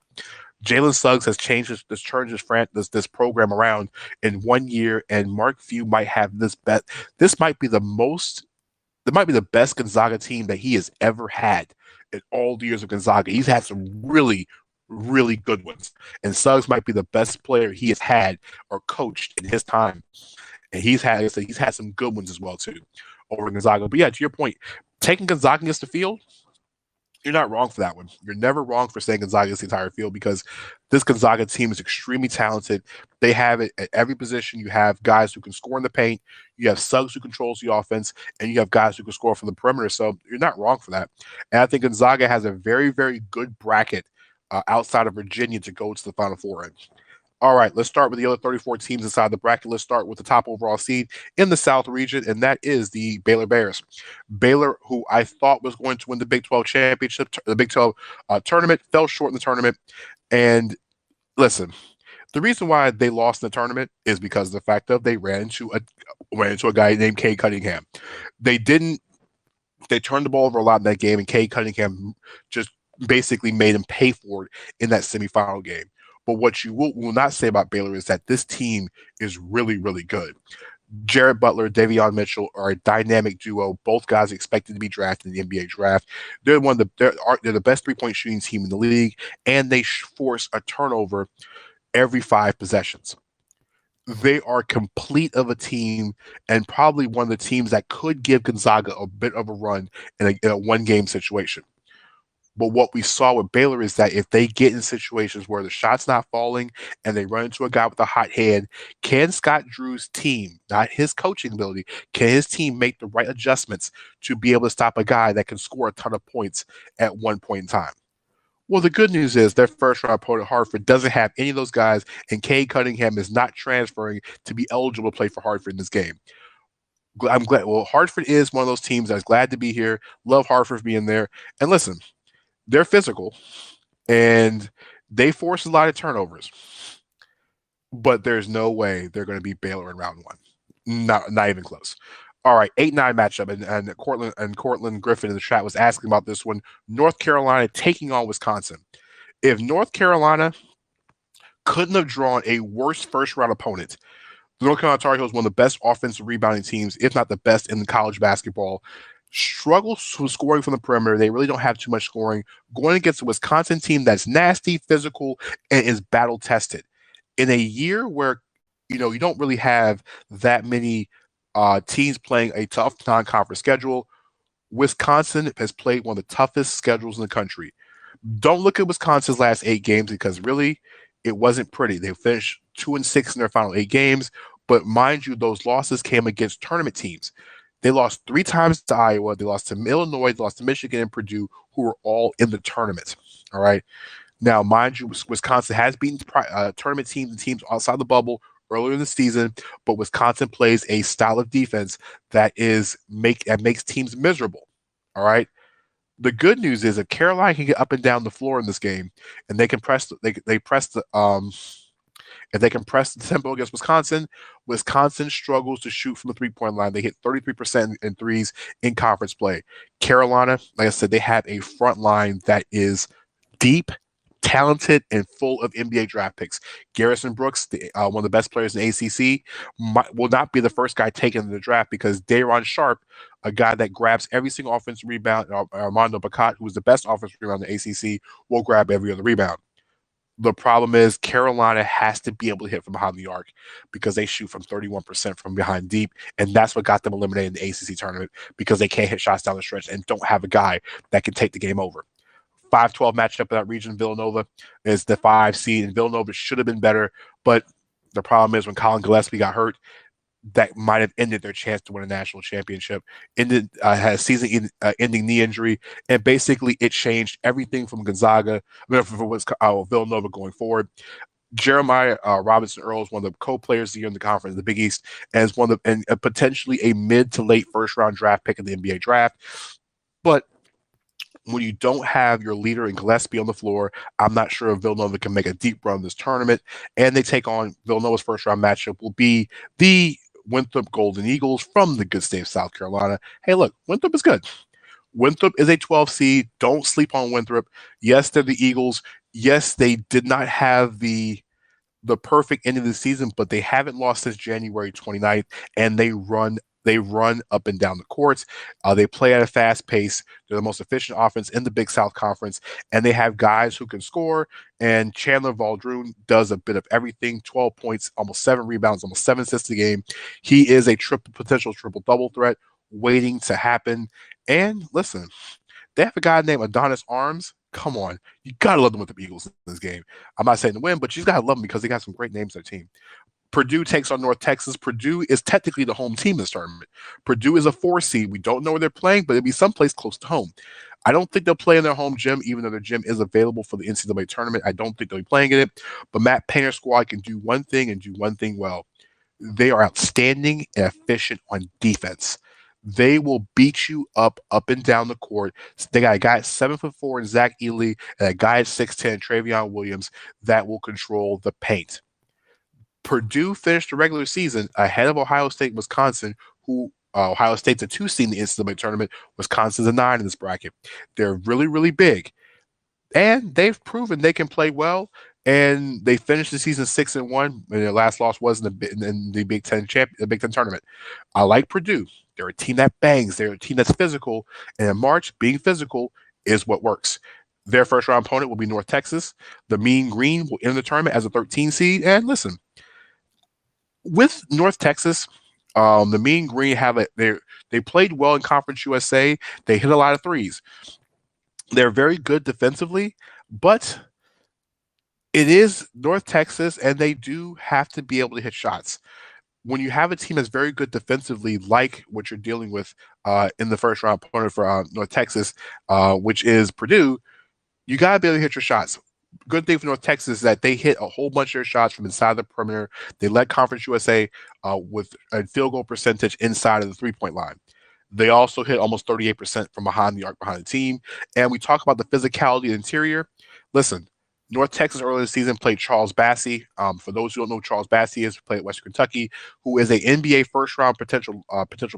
Jalen Suggs has changed this program around in 1 year, and Mark Few might have this bet. This might be the most that might be the best Gonzaga team that he has ever had in all the years of Gonzaga. He's had some really, really good ones. And Suggs might be the best player he has had or coached in his time. And he's had some good ones as well too over Gonzaga. But yeah, to your point, taking Gonzaga against the field, you're not wrong for that one. You're never wrong for saying Gonzaga against the entire field because this Gonzaga team is extremely talented. They have it at every position. You have guys who can score in the paint. You have Suggs who controls the offense, and you have guys who can score from the perimeter. So you're not wrong for that. And I think Gonzaga has a very, very good bracket outside of Virginia to go to the Final Four in. All right, let's start with the other 34 teams inside the bracket. Let's start with the top overall seed in the South region, and that is the Baylor Bears. Baylor, who I thought was going to win the Big 12 championship, the Big 12 tournament, fell short in the tournament. And listen, the reason why they lost in the tournament is because of the fact that they ran into a guy named Cade Cunningham. They didn't. They turned the ball over a lot in that game, and Cade Cunningham just basically made him pay for it in that semifinal game. But what you will not say about Baylor is that this team is really, really good. Jared Butler, Davion Mitchell are a dynamic duo. Both guys expected to be drafted in the NBA draft. They're they're the best 3-point shooting team in the league, and they force a turnover every 5 possessions. They are complete of a team, and probably one of the teams that could give Gonzaga a bit of a run in a one-game situation. But what we saw with Baylor is that if they get in situations where the shot's not falling and they run into a guy with a hot hand, can Scott Drew's team, not his coaching ability, can his team make the right adjustments to be able to stop a guy that can score a ton of points at one point in time? Well, the good news is their first round opponent, Hartford, doesn't have any of those guys, and Cade Cunningham is not transferring to be eligible to play for Hartford in this game. I'm glad. Well, Hartford is one of those teams that's glad to be here. Love Hartford being there. And listen, they're physical and they force a lot of turnovers, but there's no way they're going to beat Baylor in round one. Not even close. All right, 8-9 matchup, and Cortland Griffin in the chat was asking about this one. North Carolina taking on Wisconsin. If North Carolina couldn't have drawn a worse first round opponent, the North Carolina Tar Heels, one of the best offensive rebounding teams, if not the best in college basketball, struggles with scoring from the perimeter. They really don't have too much scoring. Going against a Wisconsin team that's nasty, physical, and is battle tested. In a year where you don't really have that many teams playing a tough non-conference schedule, Wisconsin has played one of the toughest schedules in the country. Don't look at Wisconsin's last 8 games because really it wasn't pretty. They finished 2-6 in their final 8 games, but mind you, those losses came against tournament teams. They lost 3 times to Iowa. They lost to Illinois. They lost to Michigan and Purdue, who were all in the tournament. All right. Now, mind you, Wisconsin has beaten tournament teams and teams outside the bubble earlier in the season, but Wisconsin plays a style of defense that makes teams miserable. All right. The good news is if Carolina can get up and down the floor in this game, and they can press if they can press the tempo against Wisconsin, Wisconsin struggles to shoot from the 3-point line. They hit 33% in threes in conference play. Carolina, like I said, they have a front line that is deep, talented, and full of NBA draft picks. Garrison Brooks, one of the best players in ACC, will not be the first guy taken in the draft because Day'Ron Sharpe, a guy that grabs every single offensive rebound, Armando Bacot, who is the best offensive rebound in the ACC, will grab every other rebound. The problem is Carolina has to be able to hit from behind the arc because they shoot from 31% from behind deep, and that's what got them eliminated in the ACC tournament because they can't hit shots down the stretch and don't have a guy that can take the game over. 5-12 matchup in that region. Villanova is the 5 seed, and Villanova should have been better, but the problem is when Colin Gillespie got hurt, that might have ended their chance to win a national championship. Had a season-ending knee injury, and basically it changed everything from Gonzaga, for Villanova going forward. Jeremiah Robinson Earl is one of the co-players of the year in the conference, the Big East, and is one of and potentially a mid to late first round draft pick in the NBA draft. But when you don't have your leader in Gillespie on the floor, I'm not sure if Villanova can make a deep run this tournament. And they take on Villanova's first round matchup will be the Winthrop Golden Eagles from the good state of South Carolina. Hey, look, Winthrop is good. Winthrop is a 12 seed. Don't sleep on Winthrop. Yes, they're the Eagles. Yes, they did not have the perfect end of the season, but they haven't lost since January 29th, and they run up and down the courts. They play at a fast pace. They're the most efficient offense in the Big South Conference, and they have guys who can score. And Chandler Valdroon does a bit of everything: 12 points, almost 7 rebounds, almost 7 assists a game. He is a potential triple double threat waiting to happen. And listen, they have a guy named Adonis Arms. Come on, you gotta love them with the Eagles in this game. I'm not saying to win, but you gotta love them because they got some great names on their team. Purdue takes on North Texas. Purdue is technically the home team in this tournament. Purdue is a 4 seed. We don't know where they're playing, but it'll be someplace close to home. I don't think they'll play in their home gym, even though their gym is available for the NCAA tournament. I don't think they'll be playing in it. But Matt Painter's squad can do one thing and do one thing well. They are outstanding and efficient on defense. They will beat you up and down the court. They got a guy at 7'4" in Zach Ely and a guy at 6'10" Travion Williams that will control the paint. Purdue finished the regular season ahead of Ohio State, Wisconsin, who Ohio State's a 2 seed in the NCAA tournament. Wisconsin's a 9 in this bracket. They're really, really big, and they've proven they can play well. And they finished the season 6-1, and their last loss was in the Big Ten tournament. I like Purdue. They're a team that bangs. They're a team that's physical, and in March, being physical is what works. Their first round opponent will be North Texas. The Mean Green will enter the tournament as a 13 seed. And listen, with North Texas, the Mean Green they played well in Conference USA. They hit a lot of threes. They're very good defensively, but it is North Texas, and they do have to be able to hit shots. When you have a team that's very good defensively, like what you're dealing with in the first round opponent for North Texas, which is Purdue, you got to be able to hit your shots. Good thing for North Texas is that they hit a whole bunch of their shots from inside the perimeter. They led Conference USA with a field goal percentage inside of the 3-point line. They also hit almost 38% from behind the arc behind the team. And we talk about the physicality of the interior. Listen, North Texas earlier this season played Charles Bassey. For those who don't know who Charles Bassey is, played at Western Kentucky, who is a NBA first round potential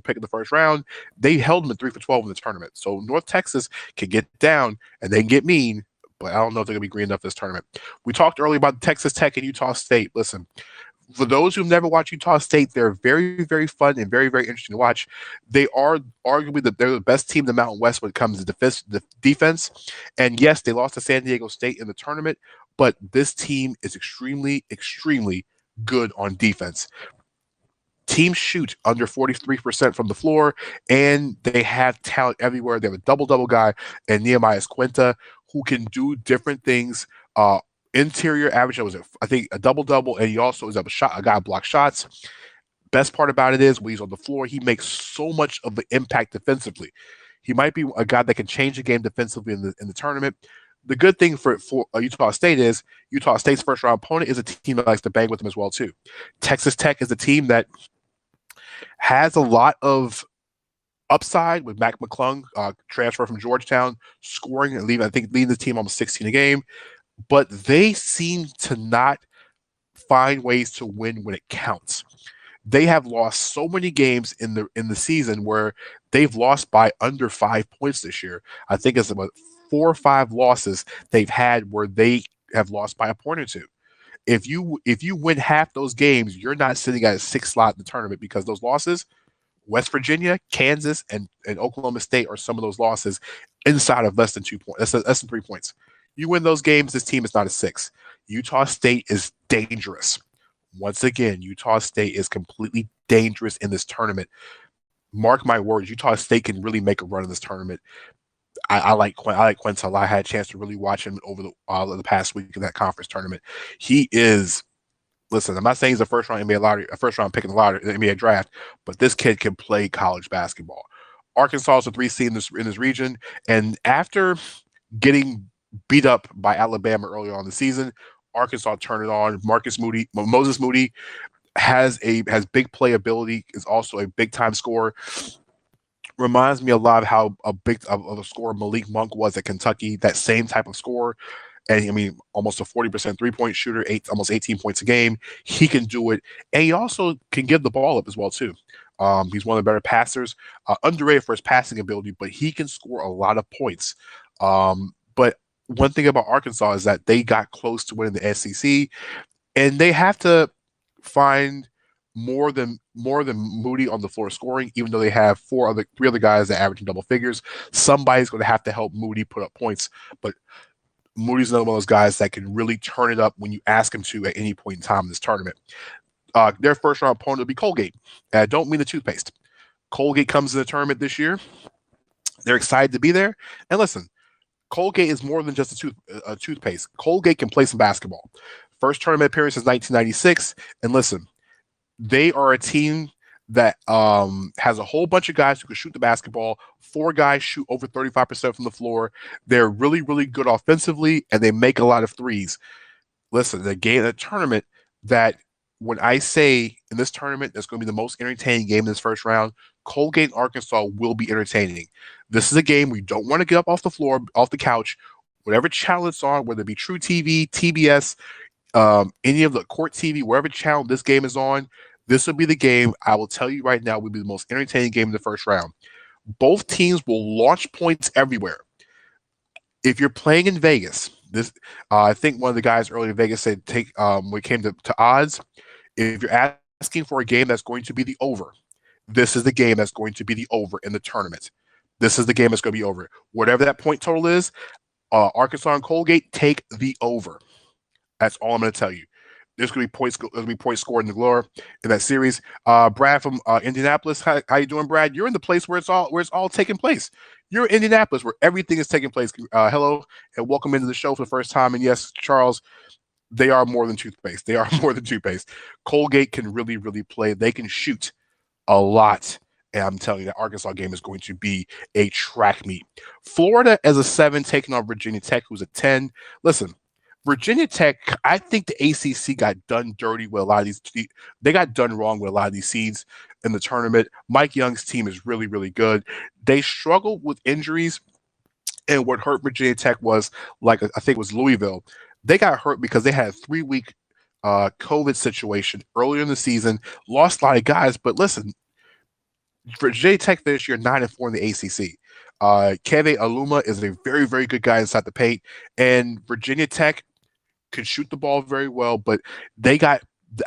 pick in the first round. They held him at 3 for 12 in the tournament. So North Texas can get down and they can get mean, but I don't know if they're gonna be green enough this tournament. We talked earlier about Texas Tech and Utah State. Listen, for those who've never watched Utah State, they're very, very fun and very, very interesting to watch. They are arguably they're the best team in the Mountain West when it comes to defense. And yes, they lost to San Diego State in the tournament, but this team is extremely, extremely good on defense. Teams shoot under 43% from the floor, and they have talent everywhere. They have a double-double guy and Nehemiah Quinta who can do different things. Interior average, I think a double-double, and he also is a guy block shots. Best part about it is when he's on the floor, he makes so much of the impact defensively. He might be a guy that can change the game defensively in the tournament. The good thing for Utah State is Utah State's first round opponent is a team that likes to bang with them as well too. Texas Tech is a team that has a lot of upside with Mac McClung, transfer from Georgetown, scoring and leading the team almost 16 a game. But they seem to not find ways to win when it counts. They have lost so many games in the season where they've lost by under 5 points this year. I think it's about 4 or 5 losses they've had where they have lost by a point or two. If you win half those games, you're not sitting at a 6th slot in the tournament because those losses, West Virginia, Kansas, and Oklahoma State are some of those losses inside of less than 2 points, less than 3 points. You win those games, this team is not a 6. Utah State is dangerous. Once again, Utah State is completely dangerous in this tournament. Mark my words, Utah State can really make a run in this tournament. I like Quinta. I had a chance to really watch him over the past week in that conference tournament. He is. Listen, I'm not saying he's a first round pick in the lottery, the NBA draft, but this kid can play college basketball. Arkansas is a 3 seed in this region, and after getting beat up by Alabama earlier on in the season, Arkansas turned it on. Moses Moody has big playability, is also a big time scorer. Reminds me a lot of how of a scorer Malik Monk was at Kentucky, that same type of scorer. And I mean, almost a 40% 3-point shooter, almost 18 points a game. He can do it. And he also can give the ball up as well, too. He's one of the better passers, underrated for his passing ability, but he can score a lot of points. But one thing about Arkansas is that they got close to winning the SEC, and they have to find more than Moody on the floor scoring, even though they have three other guys that average in double figures. Somebody's going to have to help Moody put up points, but Moody's another one of those guys that can really turn it up when you ask him to at any point in time in this tournament. Their first round opponent will be Colgate. I don't mean the toothpaste. Colgate comes to the tournament this year. They're excited to be there. And listen, Colgate is more than just a toothpaste. Colgate can play some basketball. First tournament appearance is 1996. And listen, they are a team that has a whole bunch of guys who can shoot the basketball. 4 guys shoot over 35% from the floor. They're really, really good offensively, and they make a lot of threes. Listen, the tournament that when I say in this tournament that's going to be the most entertaining game in this first round, Colgate and Arkansas will be entertaining. This is a game where you don't want to get up off the floor, off the couch, whatever channel it's on, whether it be True TV, TBS, any of the Court TV, wherever channel this game is on. This will be the game, I will tell you right now, will be the most entertaining game in the first round. Both teams will launch points everywhere. If you're playing in Vegas, I think one of the guys earlier in Vegas said when it came to odds, if you're asking for a game that's going to be the over, this is the game that's going to be the over in the tournament. This is the game that's going to be over. Whatever that point total is, Arkansas and Colgate, take the over. That's all I'm going to tell you. There's going to be points scored in the galore in that series. Brad from Indianapolis, how you doing, Brad? You're in the place where it's all taking place. You're in Indianapolis where everything is taking place. Hello and welcome into the show for the first time. And yes, Charles, they are more than toothpaste. They are more than toothpaste. Colgate can really, really play. They can shoot a lot. And I'm telling you, that Arkansas game is going to be a track meet. Florida as a 7 taking on Virginia Tech, who's a 10. Listen, Virginia Tech, I think the ACC got done dirty with a lot of these. They got done wrong with a lot of these seeds in the tournament. Mike Young's team is really, really good. They struggled with injuries, and what hurt Virginia Tech was, like I think it was Louisville. They got hurt because they had a 3-week COVID situation earlier in the season, lost a lot of guys. But listen, Virginia Tech this year 9-4 in the ACC. Keve Aluma is a very, very good guy inside the paint, and Virginia Tech could shoot the ball very well, but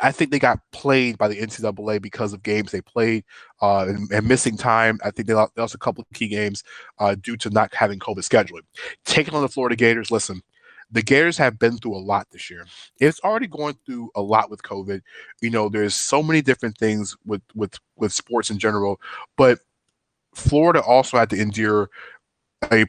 I think they got played by the NCAA because of games they played and missing time. I think they lost a couple of key games due to not having COVID scheduling. Taking on the Florida Gators, listen, the Gators have been through a lot this year. It's already going through a lot with COVID. You know, there's so many different things with sports in general, but Florida also had to endure a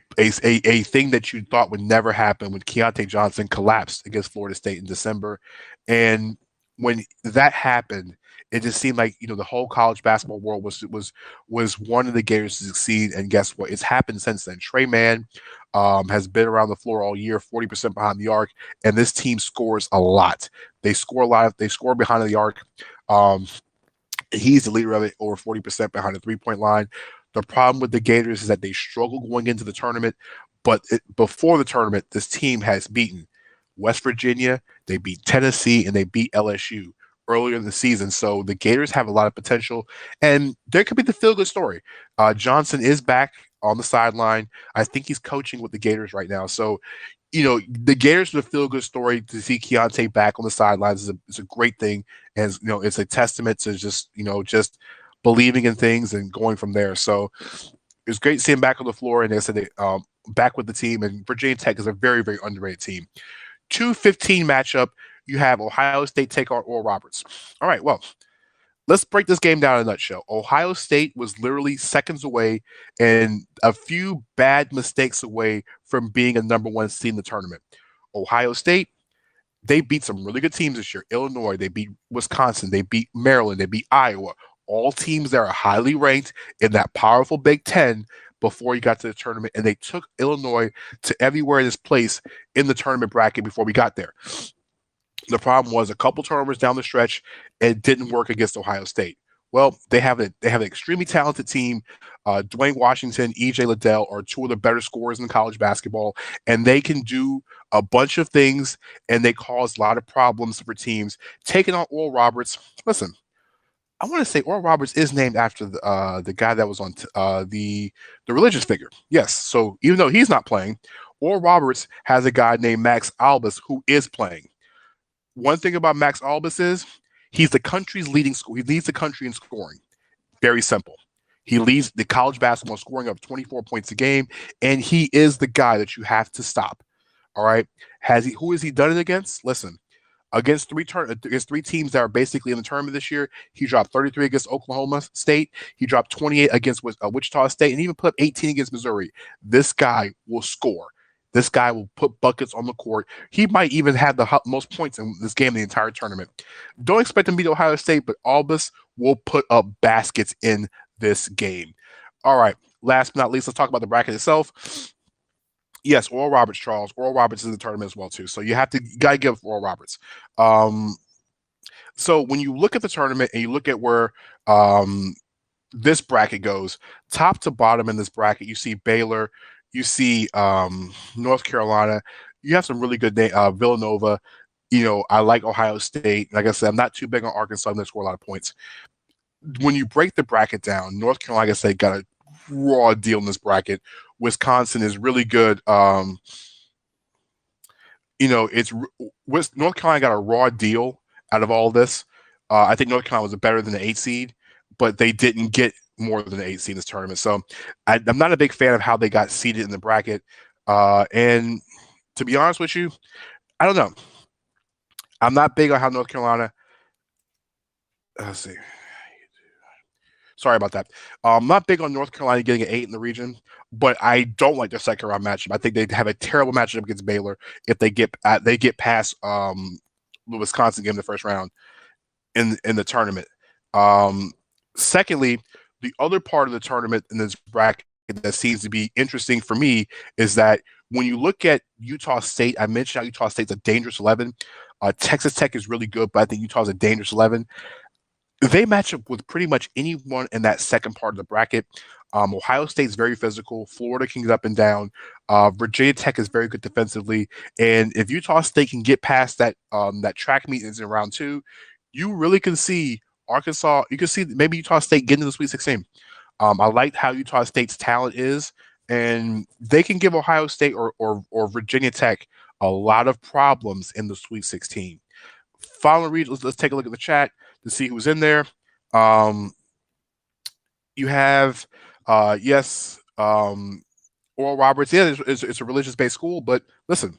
thing that you thought would never happen when Keontae Johnson collapsed against Florida State in December. And when that happened, it just seemed like, the whole college basketball world was wanting the Gators to succeed. And guess what? It's happened since then. Trey Mann has been around the floor all year, 40% behind the arc, and this team scores a lot. They score a lot. They score behind the arc. He's the leader of it, over 40% behind the 3-point line. The problem with the Gators is that they struggle going into the tournament, but before the tournament, this team has beaten West Virginia, they beat Tennessee, and they beat LSU earlier in the season. So the Gators have a lot of potential, and there could be the feel-good story. Johnson is back on the sideline. I think he's coaching with the Gators right now. So, the Gators are the feel-good story. To see Keontae back on the sidelines is a great thing. And, it's a testament to just believing in things and going from there. So it was great seeing him back on the floor, and they said they back with the team. And Virginia Tech is a very, very underrated team. 2-15 matchup. You have Ohio State take on Oral Roberts. All right, well, let's break this game down in a nutshell. Ohio State was literally seconds away and a few bad mistakes away from being a number 1 seed in the tournament. Ohio State, they beat some really good teams this year. Illinois, they beat Wisconsin, they beat Maryland, they beat Iowa. All teams that are highly ranked in that powerful Big Ten before you got to the tournament, and they took Illinois to everywhere in this place in the tournament bracket before we got there. The problem was a couple turnovers down the stretch, it didn't work against Ohio State. Well, they have an extremely talented team. Dwayne Washington, EJ Liddell are two of the better scorers in college basketball, and they can do a bunch of things, and they cause a lot of problems for teams. Taking on Oral Roberts, listen, I want to say Oral Roberts is named after the guy that was on the religious figure. Yes, so even though he's not playing, Oral Roberts has a guy named Max Albus who is playing. One thing about Max Albus is he's the country's leading score. He leads the country in scoring. Very simple. He leads the college basketball scoring up 24 points a game, and he is the guy that you have to stop. All right. Has he? Who has he done it against? Listen, against three teams that are basically in the tournament this year. He dropped 33 against Oklahoma State. He dropped 28 against Wichita State, and even put up 18 against Missouri. This guy will score. This guy will put buckets on the court. He might even have the most points in this game in the entire tournament. Don't expect him to beat Ohio State, but Albus will put up baskets in this game. All right. Last but not least, let's talk about the bracket itself. Yes, Oral Roberts, Charles. Oral Roberts is in the tournament as well too. So you gotta give Oral Roberts. So when you look at the tournament and you look at where this bracket goes, top to bottom in this bracket, you see Baylor, you see North Carolina, you have some really good Villanova. I like Ohio State. Like I said, I'm not too big on Arkansas. I'm going to score a lot of points. When you break the bracket down, North Carolina, like I said, got a raw deal in this bracket. Wisconsin is really good. It's North Carolina got a raw deal out of all this. I think North Carolina was better than the 8 seed, but they didn't get more than the 8 seed in this tournament. So I'm not a big fan of how they got seeded in the bracket. And to be honest with you, I don't know. I'm not big on how North Carolina. Let's see. Sorry about that. I'm not big on North Carolina getting an 8 in the region, but I don't like their second round matchup. I think they have a terrible matchup against Baylor if they get past the Wisconsin game in the first round in the tournament. Secondly, the other part of the tournament in this bracket that seems to be interesting for me is that when you look at Utah State, I mentioned how Utah State's a dangerous 11. Texas Tech is really good, but I think Utah's a dangerous 11. They match up with pretty much anyone in that second part of the bracket. Ohio State's very physical. Florida can get up and down. Virginia Tech is very good defensively. And if Utah State can get past that track meet in round 2, you really can see Arkansas. You can see maybe Utah State getting to the Sweet 16. I like how Utah State's talent is, and they can give Ohio State or Virginia Tech a lot of problems in the Sweet 16. Final read. Let's take a look at the chat to see who's in there. You have yes, Oral Roberts. Yeah, it's a religious-based school, but listen,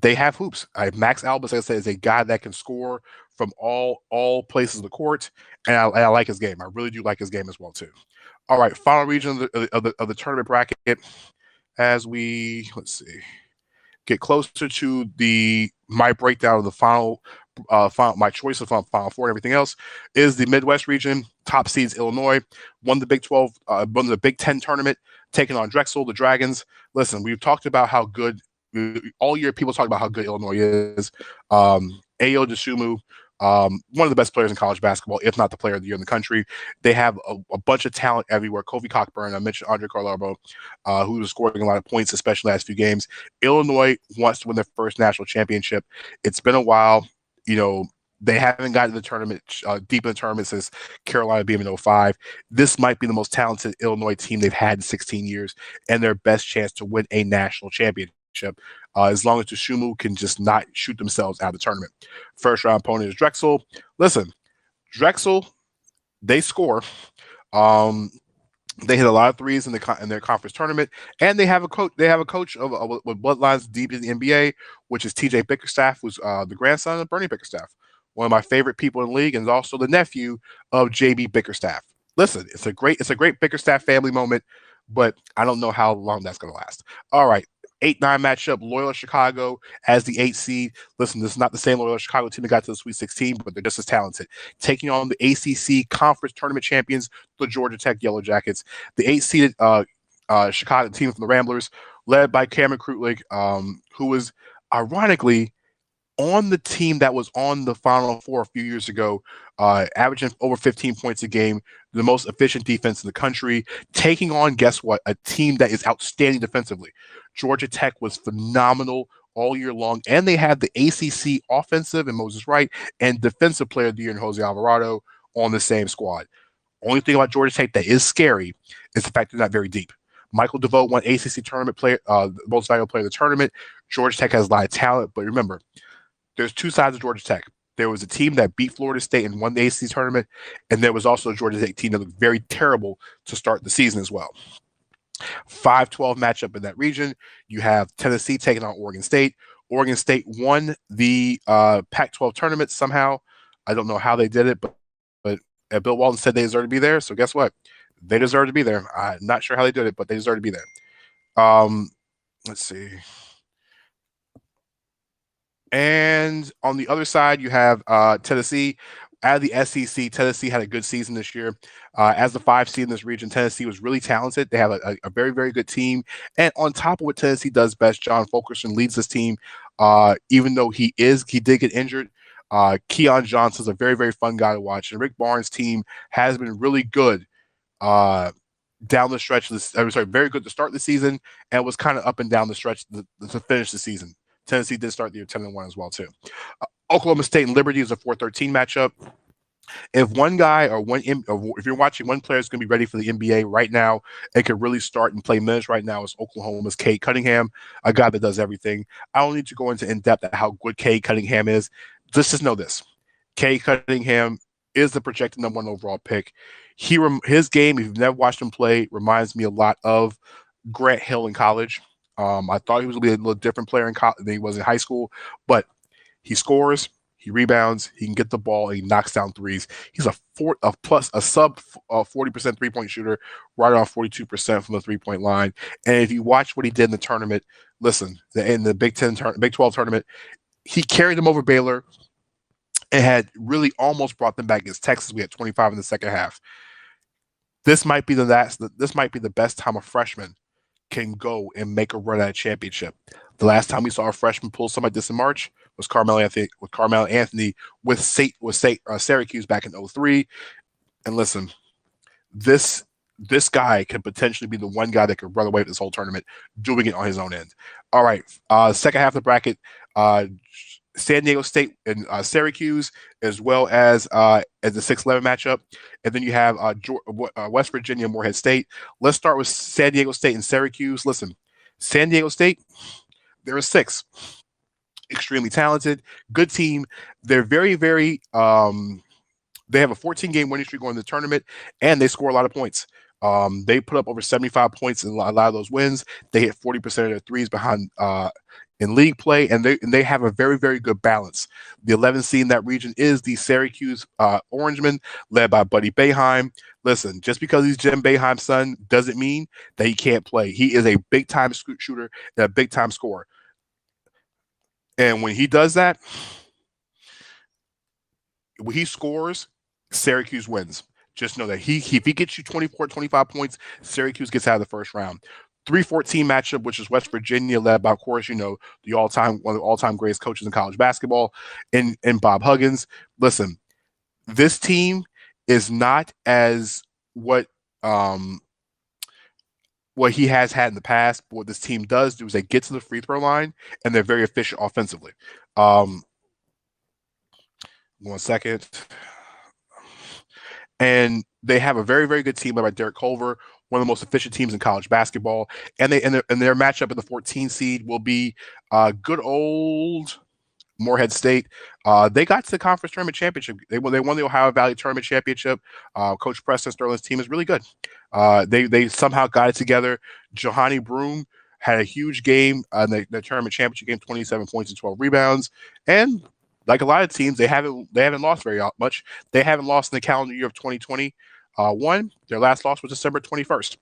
they have hoops. Max Albus, like I said, is a guy that can score from all places of the court, and I like his game. I really do like his game as well too. All right, final region of the tournament bracket. As we get closer to my breakdown of the final my choice of Final Four and everything else is the Midwest region. Top seeds Illinois won the Big 12, won the Big 10 tournament, taking on Drexel, the Dragons. Listen, we've talked about how good all year. People talk about how good Illinois is. Ayo Dosunmu, one of the best players in college basketball, if not the player of the year in the country. They have a bunch of talent everywhere. Kofi Cockburn, I mentioned Andre Carlarbo, who was scoring a lot of points, especially the last few games. Illinois wants to win their first national championship. It's been a while. They haven't gotten to the tournament, deep in the tournament since Carolina beat them in 05. This might be the most talented Illinois team they've had in 16 years and their best chance to win a national championship, as long as Dosunmu can just not shoot themselves out of the tournament. First round opponent is Drexel. Listen, Drexel, they score. They hit a lot of threes in their conference tournament, and they have a coach. They have a coach with bloodlines deep in the NBA, which is T.J. Bickerstaff, who's the grandson of Bernie Bickerstaff, one of my favorite people in the league, and is also the nephew of J.B. Bickerstaff. Listen, it's a great Bickerstaff family moment, but I don't know how long that's going to last. All right. 8-9 matchup, Loyola Chicago as the 8 seed. Listen, this is not the same Loyola Chicago team that got to the Sweet 16, but they're just as talented. Taking on the ACC Conference Tournament champions, the Georgia Tech Yellow Jackets. The 8-seeded Chicago team from the Ramblers, led by Cameron Krutlich, who was ironically on the team that was on the Final Four a few years ago, averaging over 15 points a game, the most efficient defense in the country, taking on, guess what, a team that is outstanding defensively. Georgia Tech was phenomenal all year long, and they had the ACC offensive and Moses Wright and defensive player of the year in Jose Alvarado on the same squad. Only thing about Georgia Tech that is scary is the fact they're not very deep. Michael DeVoe won ACC tournament player, most valuable player of the tournament. Georgia Tech has a lot of talent, but remember, there's two sides of Georgia Tech. There was a team that beat Florida State and won the ACC tournament, and there was also a Georgia Tech team that looked very terrible to start the season as well. 5-12 matchup in that region. You have Tennessee taking on Oregon State. Oregon State won the Pac-12 tournament somehow. I don't know how they did it, but Bill Walton said they deserve to be there. So guess what? They deserve to be there. I'm not sure how they did it, but they deserve to be there. Let's see. And on the other side, you have Tennessee. Out of the SEC, Tennessee had a good season this year. As the 5 seed in this region, Tennessee was really talented. They have a very, very good team. And on top of what Tennessee does best, John Fulkerson leads this team. Even though he did get injured, Keon Johnson's a very, very fun guy to watch. And Rick Barnes' team has been really good down the stretch. Very good to start the season, and was kind of up and down the stretch to finish the season. Tennessee did start the year 10-1 as well, too. Oklahoma State and Liberty is a 4-13 matchup. If one guy or if you're watching one player is going to be ready for the NBA right now and can really start and play minutes right now, is Oklahoma's Cade Cunningham, a guy that does everything. I don't need to go into in depth at how good Cade Cunningham is. Just know this: Cade Cunningham is the projected #1 overall pick. His game, if you've never watched him play, reminds me a lot of Grant Hill in college. I thought he was going to be a little different player in college than he was in high school, but he scores, he rebounds, he can get the ball, and he knocks down threes. He's a sub 40% 3-point shooter, right around 42% from the 3-point line. And if you watch what he did in the tournament, listen, in the Big 12 tournament, he carried them over Baylor and had really almost brought them back against Texas. We had 25 in the second half. This might be the best time a freshman can go and make a run at a championship. The last time we saw a freshman pull something like this in March was Carmelo Anthony with Syracuse back in 2003. And listen, this guy could potentially be the one guy that could run away with this whole tournament, doing it on his own end. All right, second half of the bracket, San Diego State and Syracuse, as well as the 6-11 matchup. And then you have West Virginia, Morehead State. Let's start with San Diego State and Syracuse. Listen, San Diego State, they're a 6. Extremely talented, good team. They're very, very they have a 14-game winning streak going in the tournament, and they score a lot of points. They put up over 75 points in a lot of those wins. They hit 40% of their threes behind in league play, and they have a very, very good balance. The 11th seed in that region is the Syracuse Orangemen, led by Buddy Boeheim. Listen, just because he's Jim Boeheim's son doesn't mean that he can't play. He is a big-time shooter and a big-time scorer. And when he does that, when he scores, Syracuse wins. Just know that if he gets you 24, 25 points, Syracuse gets out of the first round. 3-14 matchup, which is West Virginia, led by, of course, one of the all-time greatest coaches in college basketball, in Bob Huggins. Listen, this team is not as what he has had in the past, but what this team does do is they get to the free throw line, and they're very efficient offensively. 1 second. And they have a very, very good team led by Derek Culver, one of the most efficient teams in college basketball. And their matchup in the 14 seed will be good old Morehead State. They got to the conference tournament championship. They won the Ohio Valley tournament championship. Coach Preston Sterling's team is really good. They somehow got it together. Johanny Broom had a huge game in the tournament championship game, 27 points and 12 rebounds. And like a lot of teams, they haven't lost very much. They haven't lost in the calendar year of 2021. Their last loss was December 21st.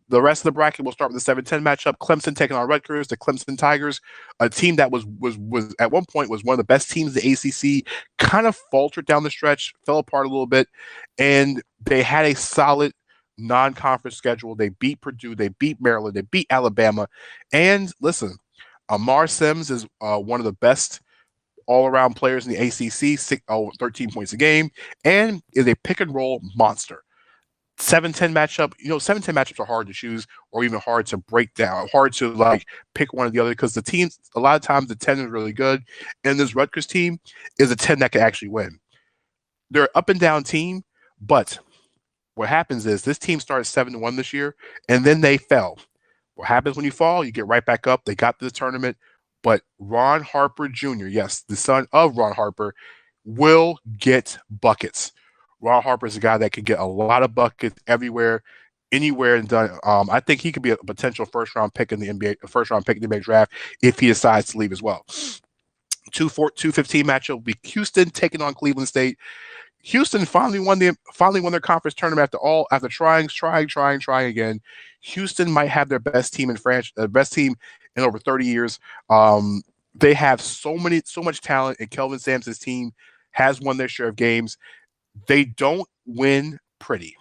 The rest of the bracket will start with the 7-10 matchup. Clemson taking on Rutgers, the Clemson Tigers, a team that was at one point was one of the best teams in the ACC, kind of faltered down the stretch, fell apart a little bit, and they had a solid non-conference schedule. They beat Purdue, they beat Maryland, they beat Alabama, and listen, Amar Sims is one of the best all-around players in the ACC, 13 points a game, and is a pick-and-roll monster. 7-10 matchup, 7-10 matchups are hard to choose or even hard to break down, hard to like pick one or the other because the teams, a lot of times the 10 is really good. And this Rutgers team is a 10 that can actually win. They're an up and down team, but what happens is this team started 7-1 this year and then they fell. What happens when you fall? You get right back up. They got to the tournament, but Ron Harper Jr., yes, the son of Ron Harper, will get buckets. Ron Harper is a guy that can get a lot of buckets everywhere, anywhere, and done. I think he could be a potential first-round pick in the NBA draft if he decides to leave as well. 2-15 matchup will be Houston taking on Cleveland State. Houston finally won their conference tournament after trying again. Houston might have their best team in over 30 years. They have so much talent, and Kelvin Sampson's team has won their share of games. They don't win pretty.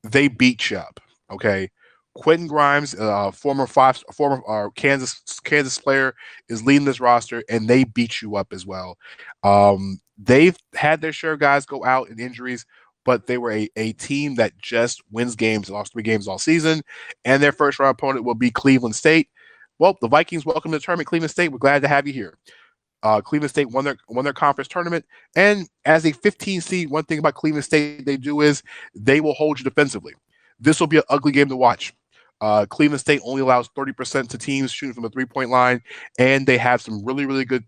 They beat you up. Okay. Quentin Grimes, former Kansas player, is leading this roster, and they beat you up as well. They've had their share of guys go out in injuries, but they were a team that just wins games, lost 3 games all season, and their first round opponent will be Cleveland State. Well, the Vikings welcome to the tournament. Cleveland State, we're glad to have you here. Cleveland State won their conference tournament, and as a 15 seed, one thing about Cleveland State they do is they will hold you defensively. This will be an ugly game to watch. Cleveland State only allows 30% to teams shooting from the 3-point line, and they have some really good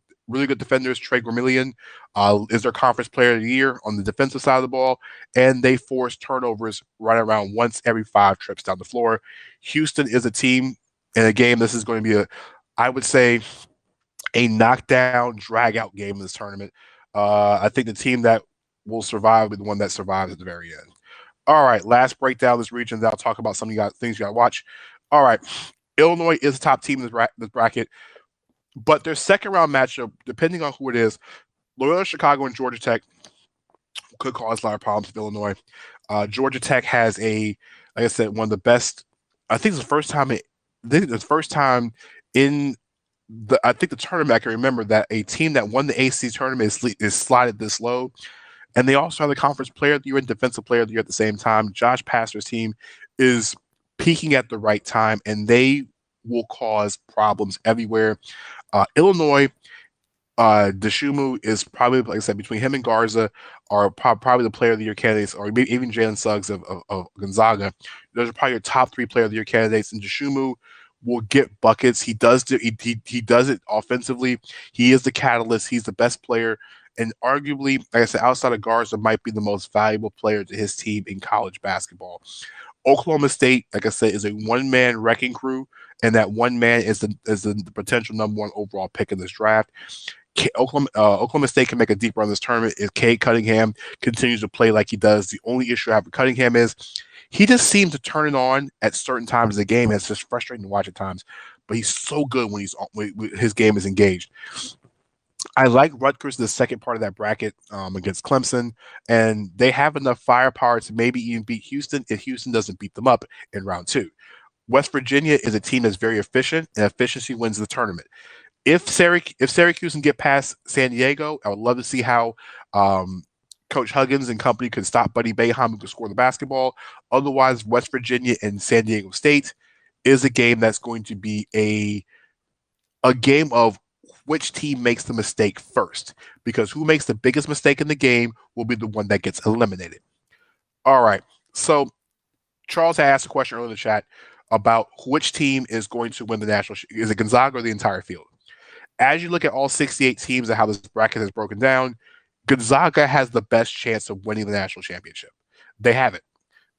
defenders. Trey Gramillion is their conference player of the year on the defensive side of the ball, and they force turnovers right around once every 5 trips down the floor. Houston is a team in a game. This is going to be I would say, a knockdown, drag-out game in this tournament. I think the team that will survive will be the one that survives at the very end. All right, last breakdown of this region. I'll talk about some things you got to watch. All right, Illinois is the top team in this bracket, but their second-round matchup, depending on who it is, Loyola Chicago and Georgia Tech could cause a lot of problems with Illinois. Georgia Tech has like I said, one of the best. I think it's the first time in the tournament I can remember that a team that won the ACC tournament is slotted this low. And they also have the conference player of the year and defensive player of the year at the same time. Josh Pastner's team is peaking at the right time, and they will cause problems everywhere. Illinois, Deshumu is probably, like I said, between him and Garza are probably the player of the year candidates, or maybe even Jalen Suggs of Gonzaga. Those are probably your top 3 player of the year candidates, and Deshumu will get buckets. He does it offensively. He is the catalyst. He's the best player. And arguably, like I said, outside of Garza, might be the most valuable player to his team in college basketball. Oklahoma State, like I said, is a one-man wrecking crew, and that one man is the potential number 1 overall pick in this draft. Oklahoma State can make a deep run in this tournament if Cade Cunningham continues to play like he does. The only issue I have with Cunningham is he just seems to turn it on at certain times of the game. It's just frustrating to watch at times, but he's so good when his game is engaged. I like Rutgers in the second part of that bracket against Clemson, and they have enough firepower to maybe even beat Houston if Houston doesn't beat them up in round 2. West Virginia is a team that's very efficient, and efficiency wins the tournament. If Syracuse can get past San Diego, I would love to see how Coach Huggins and company could stop Buddy Boeheim, who could score the basketball. Otherwise, West Virginia and San Diego State is a game that's going to be a game of which team makes the mistake first, because who makes the biggest mistake in the game will be the one that gets eliminated. All right. So Charles had asked a question earlier in the chat about which team is going to win the national. Is it Gonzaga or the entire field? As you look at all 68 teams and how this bracket is broken down, Gonzaga has the best chance of winning the national championship. They have it.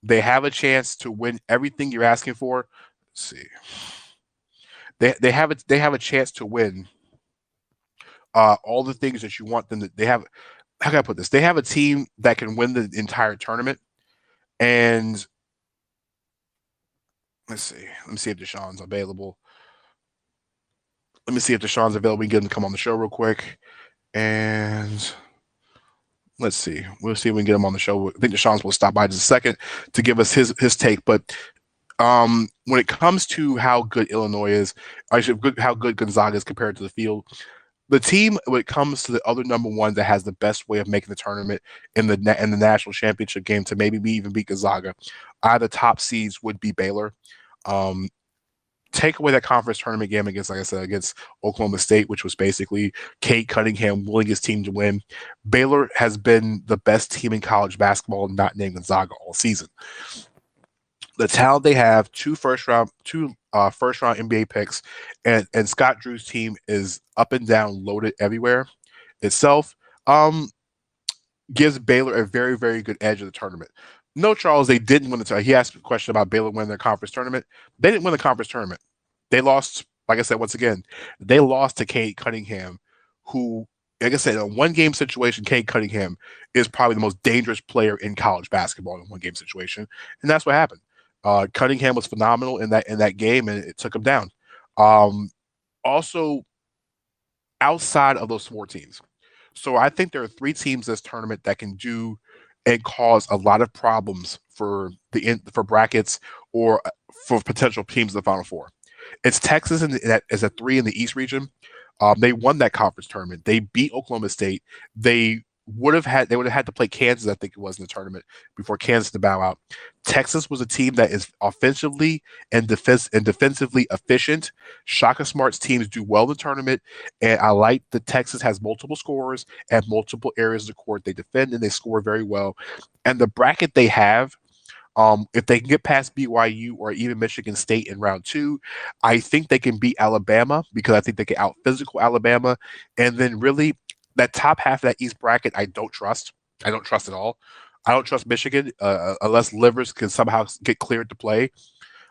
They have a chance to win everything you're asking for. Let's see. They have a chance to win all the things that you want them to. They have. How can I put this? They have a team that can win the entire tournament. And let's see. Let me see if Deshaun's available. We can get him to come on the show real quick. And let's see. We'll see if we can get him on the show. I think Deshaun's will stop by just a second to give us his take. But when it comes to how good Illinois is, how good Gonzaga is compared to the field, The team, when it comes to the other number one that has the best way of making the tournament in the national championship game to maybe even beat Gonzaga, out of the top seeds would be Baylor. Um, take away that conference tournament game against, like I said, against Oklahoma State, which was basically Kate Cunningham willing his team to win. Baylor has been the best team in college basketball, not named Gonzaga all season. The talent they have, two first round NBA picks, and Scott Drew's team is up and down, loaded everywhere. Itself, um, gives Baylor a very, very good edge of the tournament. No, Charles, they didn't win the tournament. He asked a question about Baylor winning their conference tournament. They didn't win the conference tournament. They lost, like I said, once again, they lost to Cade Cunningham, who, like I said, in a one-game situation, Cade Cunningham is probably the most dangerous player in college basketball in a one-game situation, and that's what happened. Cunningham was phenomenal in that game, and it took him down. Um, Also, outside of those four teams, so I think there are three teams this tournament that can do and cause a lot of problems for brackets or for potential teams in the Final Four. It's Texas that is a three in the East region. They won that conference tournament. They beat Oklahoma State. They would have had to play Kansas, I think it was, in the tournament before Kansas to bow out. Texas was a team that is offensively and defensively efficient. Shaka Smart's teams do well in the tournament, and I like that Texas has multiple scorers and multiple areas of the court. They defend and they score very well. And the bracket they have, if they can get past BYU or even Michigan State in round two, I think they can beat Alabama because I think they can out physical Alabama. And then really that top half of that East bracket, I don't trust. I don't trust at all. I don't trust Michigan unless Livers can somehow get cleared to play.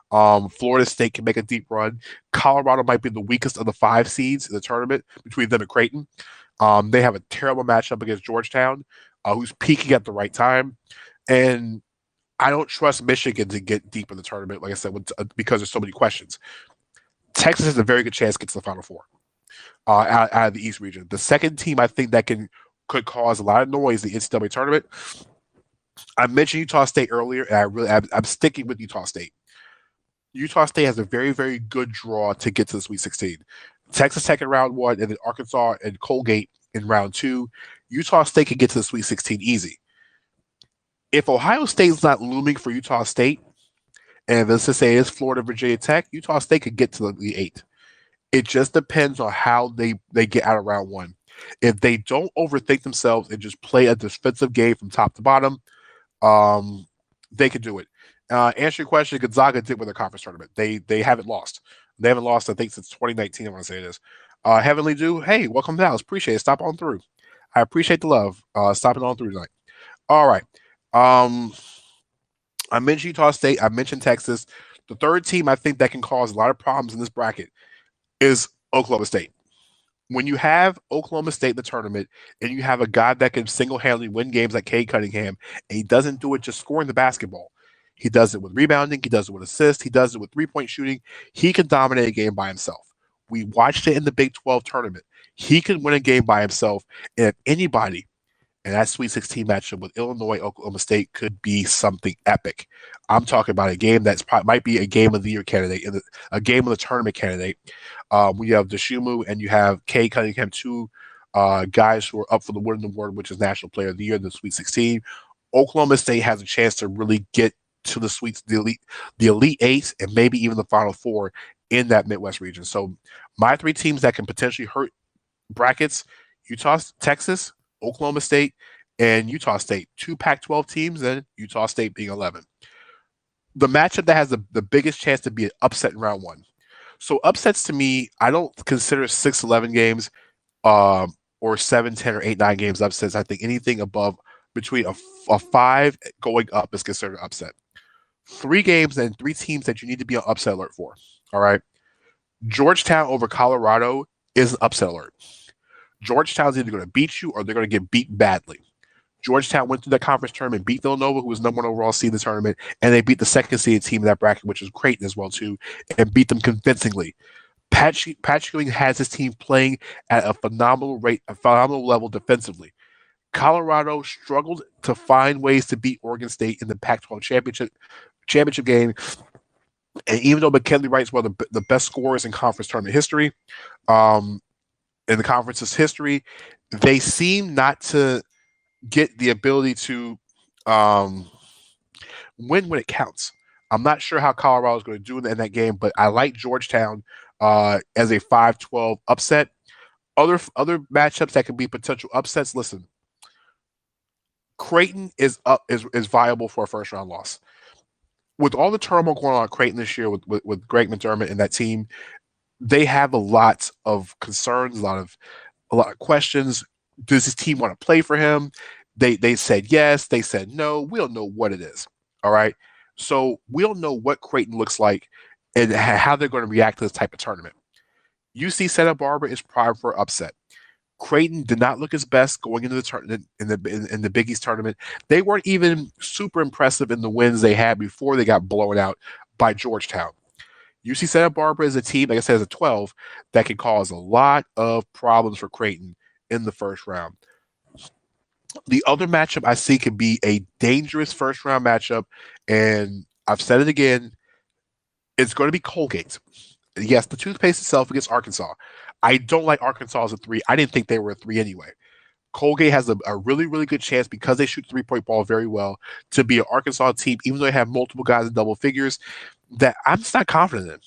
Florida State can make a deep run. Colorado might be the weakest of the five seeds in the tournament between them and Creighton. They have a terrible matchup against Georgetown, who's peaking at the right time. And I don't trust Michigan to get deep in the tournament, like I said, because there's so many questions. Texas has a very good chance to get to the Final Four out of the East region. The second team I think that could cause a lot of noise in the NCAA tournament. I mentioned Utah State earlier, and I'm sticking with Utah State. Utah State has a very, very good draw to get to the Sweet 16. Texas Tech in round one, and then Arkansas and Colgate in round two. Utah State can get to the Sweet 16 easy. If Ohio State is not looming for Utah State, and let's just say it's Florida, Virginia Tech, Utah State could get to the Elite Eight. It just depends on how they get out of round one. If they don't overthink themselves and just play a defensive game from top to bottom, they could do it. Answer your question, Gonzaga did win the conference tournament. They haven't lost. They haven't lost, I think, since 2019, I want to say this. Heavenly Dew, hey, welcome to the house. Appreciate it. Stop on through. I appreciate the love. Stopping on through tonight. All right. I mentioned Utah State. I mentioned Texas. The third team I think that can cause a lot of problems in this bracket is Oklahoma State. When you have Oklahoma State in the tournament and you have a guy that can single-handedly win games like Cade Cunningham, and he doesn't do it just scoring the basketball. He does it with rebounding. He does it with assists. He does it with three-point shooting. He can dominate a game by himself. We watched it in the Big 12 tournament. He can win a game by himself. And if anybody and that Sweet 16 matchup with Illinois, Oklahoma State could be something epic. I'm talking about a game that might be a game of the year candidate, a game of the tournament candidate. We have Deshumu and you have Cade Cunningham, two guys who are up for the Wooden Award, which is National Player of the Year in the Sweet 16. Oklahoma State has a chance to really get to the Elite Eight, and maybe even the Final Four in that Midwest region. So my three teams that can potentially hurt brackets: Utah, Texas, Oklahoma State, and Utah State. Two Pac-12 teams, and Utah State being 11. The matchup that has the biggest chance to be an upset in round one. So upsets to me, I don't consider 6-11 games or 7-10 or 8-9 games upsets. I think anything above between a 5 going up is considered an upset. 3 games and 3 teams that you need to be on upset alert for. All right. Georgetown over Colorado is an upset alert. Georgetown's either going to beat you or they're going to get beat badly. Georgetown went through the conference tournament, beat Villanova, who was number 1 overall seed in the tournament, and they beat the second seed team in that bracket, which is Creighton as well, too, and beat them convincingly. Patrick Ewing has his team playing at a phenomenal rate, a phenomenal level defensively. Colorado struggled to find ways to beat Oregon State in the Pac-12 championship game. And even though McKinley Wright's one of the best scorers in conference tournament history, in the conference's history, they seem not to get the ability to um, win when it counts. I'm not sure how Colorado is going to do in that game, but I like Georgetown as a 5-12 upset. Other matchups that could be potential upsets. Listen, Creighton is viable for a first round loss. With all the turmoil going on at Creighton this year with Greg McDermott and that team, they have a lot of concerns, a lot of questions. Does his team want to play for him? They said yes, they said no. We don't know what it is. All right. So we don't know what Creighton looks like and how they're going to react to this type of tournament. UC Santa Barbara is primed for upset. Creighton did not look his best going into the tournament in the Big East tournament. They weren't even super impressive in the wins they had before they got blown out by Georgetown. UC Santa Barbara is a team, like I said, as a 12 that can cause a lot of problems for Creighton in the first round. The other matchup I see could be a dangerous first round matchup, and I've said it again, it's going to be Colgate. Yes, the toothpaste itself against Arkansas. I don't like Arkansas as a 3. I didn't think they were a 3 anyway. Colgate has a really, really good chance because they shoot three-point ball very well to be an Arkansas team, even though they have multiple guys in double figures, that I'm just not confident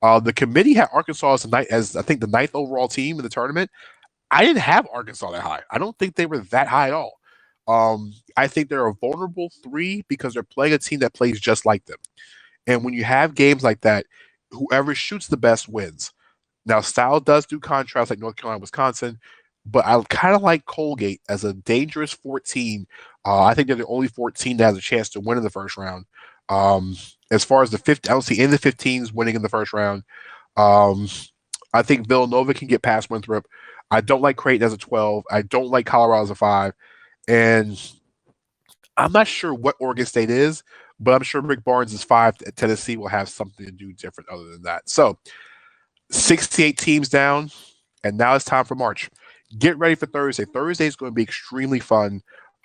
in. The committee had Arkansas as I think the 9th overall team in the tournament. I didn't have Arkansas that high. I don't think they were that high at all. I think they're a vulnerable 3 because they're playing a team that plays just like them. And when you have games like that, whoever shoots the best wins. Now, style does do contrast like North Carolina, Wisconsin, but I kind of like Colgate as a dangerous 14. I think they're the only 14 that has a chance to win in the first round. As far as the 50, I don't see any of the 15s winning in the first round. I think Villanova can get past Winthrop. I don't like Creighton as a 12. I don't like Colorado as a 5. And I'm not sure what Oregon State is, but I'm sure Rick Barnes' 5 at Tennessee will have something to do different other than that. So 68 teams down, and now it's time for March. Get ready for Thursday. Thursday is going to be extremely fun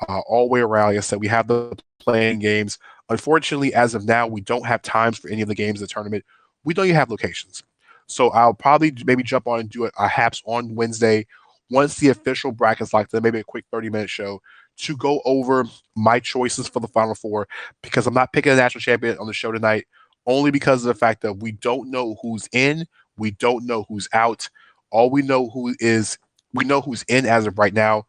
all the way around. Like I said, we have the playing games. Unfortunately, as of now, we don't have times for any of the games of the tournament. We don't even have locations. So I'll probably maybe jump on and do a HAPS on Wednesday once the official bracket's locked in, maybe a quick 30-minute show to go over my choices for the Final Four, because I'm not picking a national champion on the show tonight, only because of the fact that we don't know who's in, we don't know who's out. All we know we know who's in as of right now.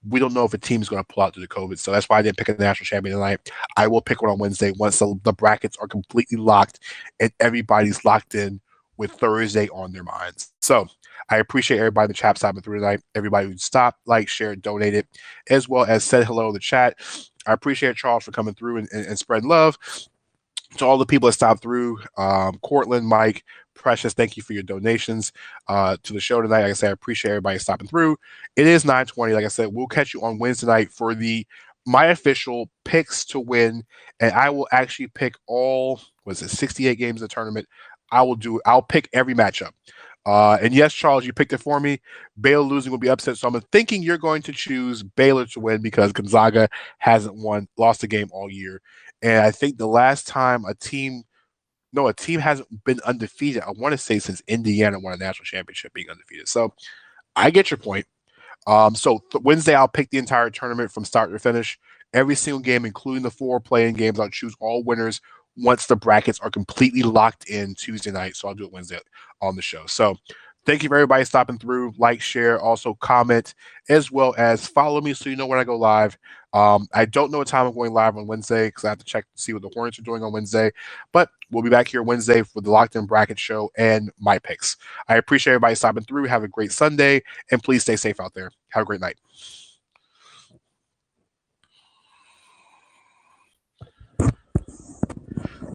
We don't know if a team's going to pull out due to COVID. So that's why I didn't pick a national champion tonight. I will pick one on Wednesday once the brackets are completely locked and everybody's locked in with Thursday on their minds. So I appreciate everybody in the chat stopping through tonight, everybody who stopped, like, shared, donated, as well as said hello in the chat. I appreciate Charles for coming through and spreading love. To all the people that stopped through, Cortland, Mike, Precious, thank you for your donations to the show tonight. Like I said, I appreciate everybody stopping through. It is 9:20. Like I said, we'll catch you on Wednesday night for my official picks to win, and I will actually pick all 68 games in the tournament. I'll pick every matchup. And yes, Charles, you picked it for me. Baylor losing will be upset, so I'm thinking you're going to choose Baylor to win because Gonzaga hasn't lost a game all year. And I think the last time a team hasn't been undefeated, I want to say since Indiana won a national championship being undefeated. So I get your point. So Wednesday, I'll pick the entire tournament from start to finish. Every single game, including the 4 playing games, I'll choose all winners once the brackets are completely locked in Tuesday night. So I'll do it Wednesday on the show. So thank you for everybody stopping through. Like, share, also comment, as well as follow me so you know when I go live. I don't know what time I'm going live on Wednesday because I have to check to see what the Hornets are doing on Wednesday. But we'll be back here Wednesday for the Locked In Bracket Show and my picks. I appreciate everybody stopping through. Have a great Sunday, and please stay safe out there. Have a great night.